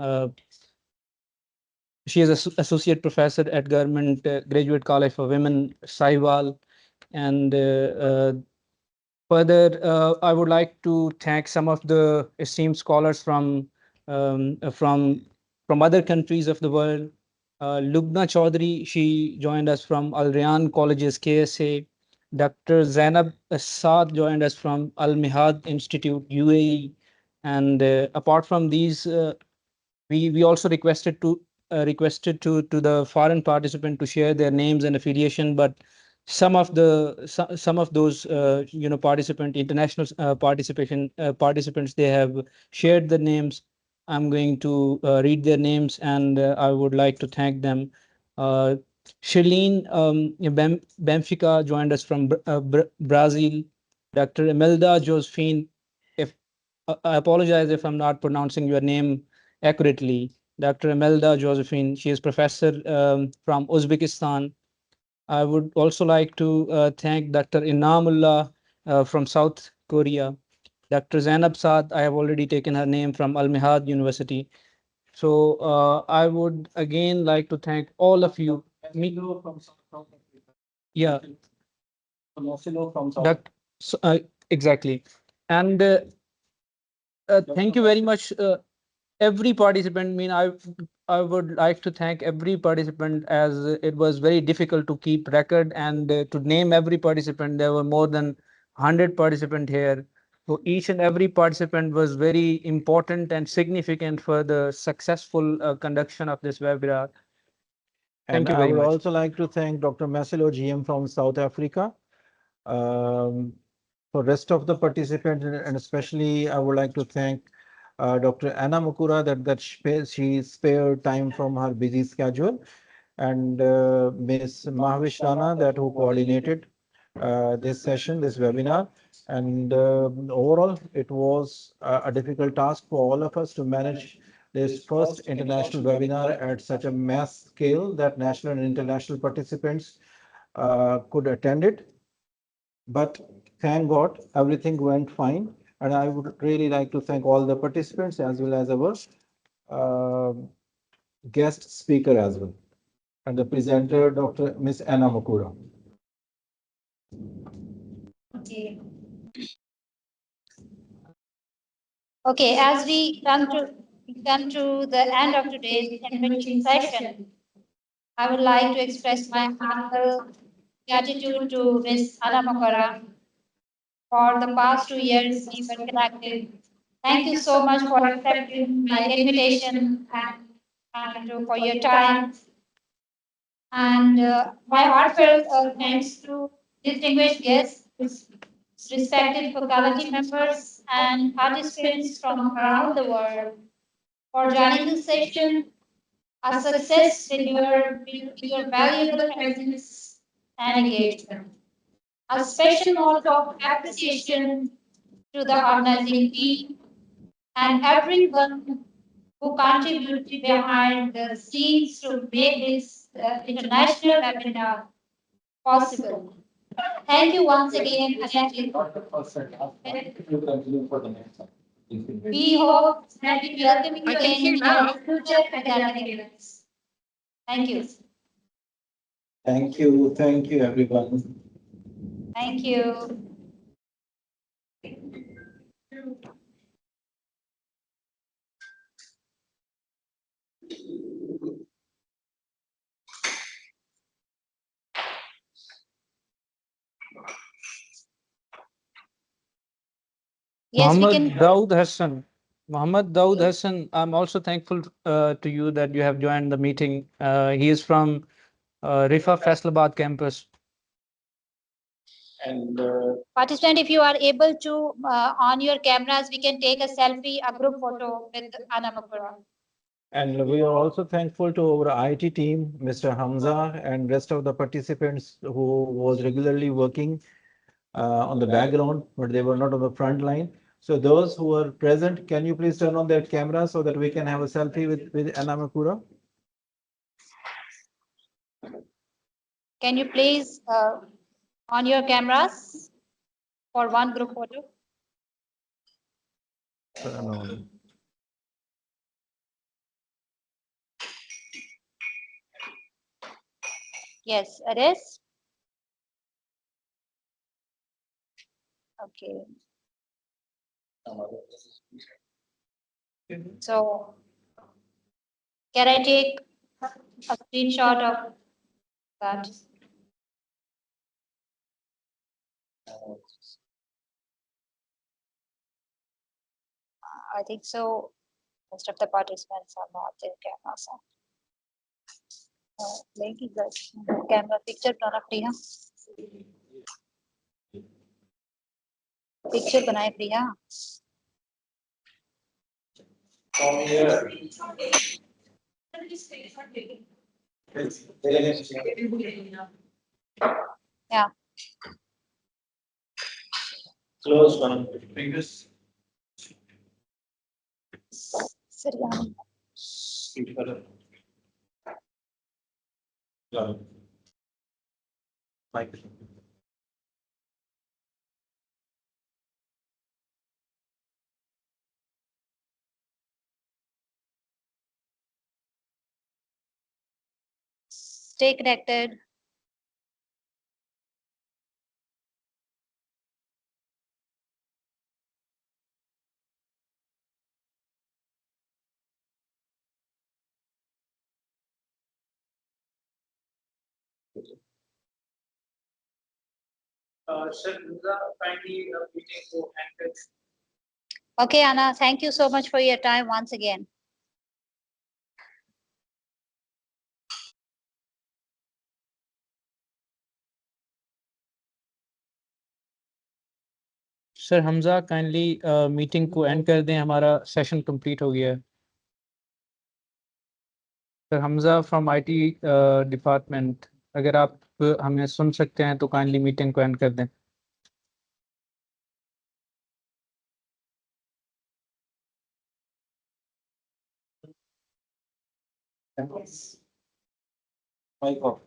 She is associate professor at Government Graduate College for Women, Sahiwal, and further, I would like to thank some of the esteemed scholars um, uh, from from other countries of the world. Lubna Chaudhary, she joined us from Al Rayan Colleges, KSA. Dr. Zainab Saad joined us from Al Mihad Institute, UAE. And apart from these, we also requested to the foreign participant to share their names and affiliation, but some of those international participants, they have shared the names. I'm going to read their names, and I would like to thank them. uh, Shirlene Benfica joined us from Brazil. Dr. Imelda Josephine, if I apologize if I'm not pronouncing your name accurately. Dr. Imelda Josephine, she is professor from Uzbekistan. I would also like to thank Dr. Inamullah from South Korea. Dr. Zainab Saad, I have already taken her name from Al Mihad University. So I would again like to thank all of you. Yeah, Doc- exactly. And thank you very much, every participant. I would like to thank every participant, as it was very difficult to keep record and to name every participant. There were more than 100 participants here. So each and every participant was very important and significant for the successful conduction of this webinar. And Thank you I very would much. also like to thank Dr. Masilo GM from South Africa. For rest of the participants, and especially I would like to thank Dr. Anna Machura that she spared time from her busy schedule, and Ms. Mahvish Rana that who coordinated this session, this webinar. And overall, it was a difficult task for all of us to manage this first international webinar at such a mass scale that national and international participants could attend it. But thank God, everything went fine. And I would really like to thank all the participants as well as our uh, guest speaker as well, and the presenter, Dr. Miss Anna Machura. Okay. Okay, as we come to the end of today's enriching session, I would like to express my heartfelt gratitude to Ms. Anna Machura for the past 2 years we were connected. Thank you so much for accepting my invitation and for your time. And my heartfelt thanks to distinguished guests, respected faculty members, and participants from around the world for joining this session. A success with your valuable presence and engagement. A special note of appreciation to the organizing team and everyone who contributed behind the scenes to make this international webinar possible. Thank you once again, attendees. We hope that we welcome you I can hear in now. our future academic events. Thank you. Thank you, everyone. Thank you. Yes, we can. Mohammed Daud Hassan, I'm also thankful to you that you have joined the meeting. He is from Riphah Faisalabad campus. And Participant, if you are able to on your cameras, we can take a selfie, a group photo with Anna Machura. And we are also thankful to our IT team, Mr. Hamza, and rest of the participants who was regularly working on the background, but they were not on the front line. So those who are present, can you please turn on their camera so that we can have a selfie with Anna Machura? Can you please on your cameras for one group photo? No. Yes, it is. Okay. So, can I take a screenshot of that? I think so. Most of the participants are not their cameras on. Legi camera picture banana Priya. Picture बनाए प्रिया. Yeah. Close one. Fingers. Stay connected. Okay, Anna, thank you so much for your time once again. Sir Hamza, kindly meeting को end कर दें, हमारा session complete हो गया है. Sir Hamza from IT department, अगर आप हमें सुन सकते हैं तो kindly meeting को end कर दें. Mic off.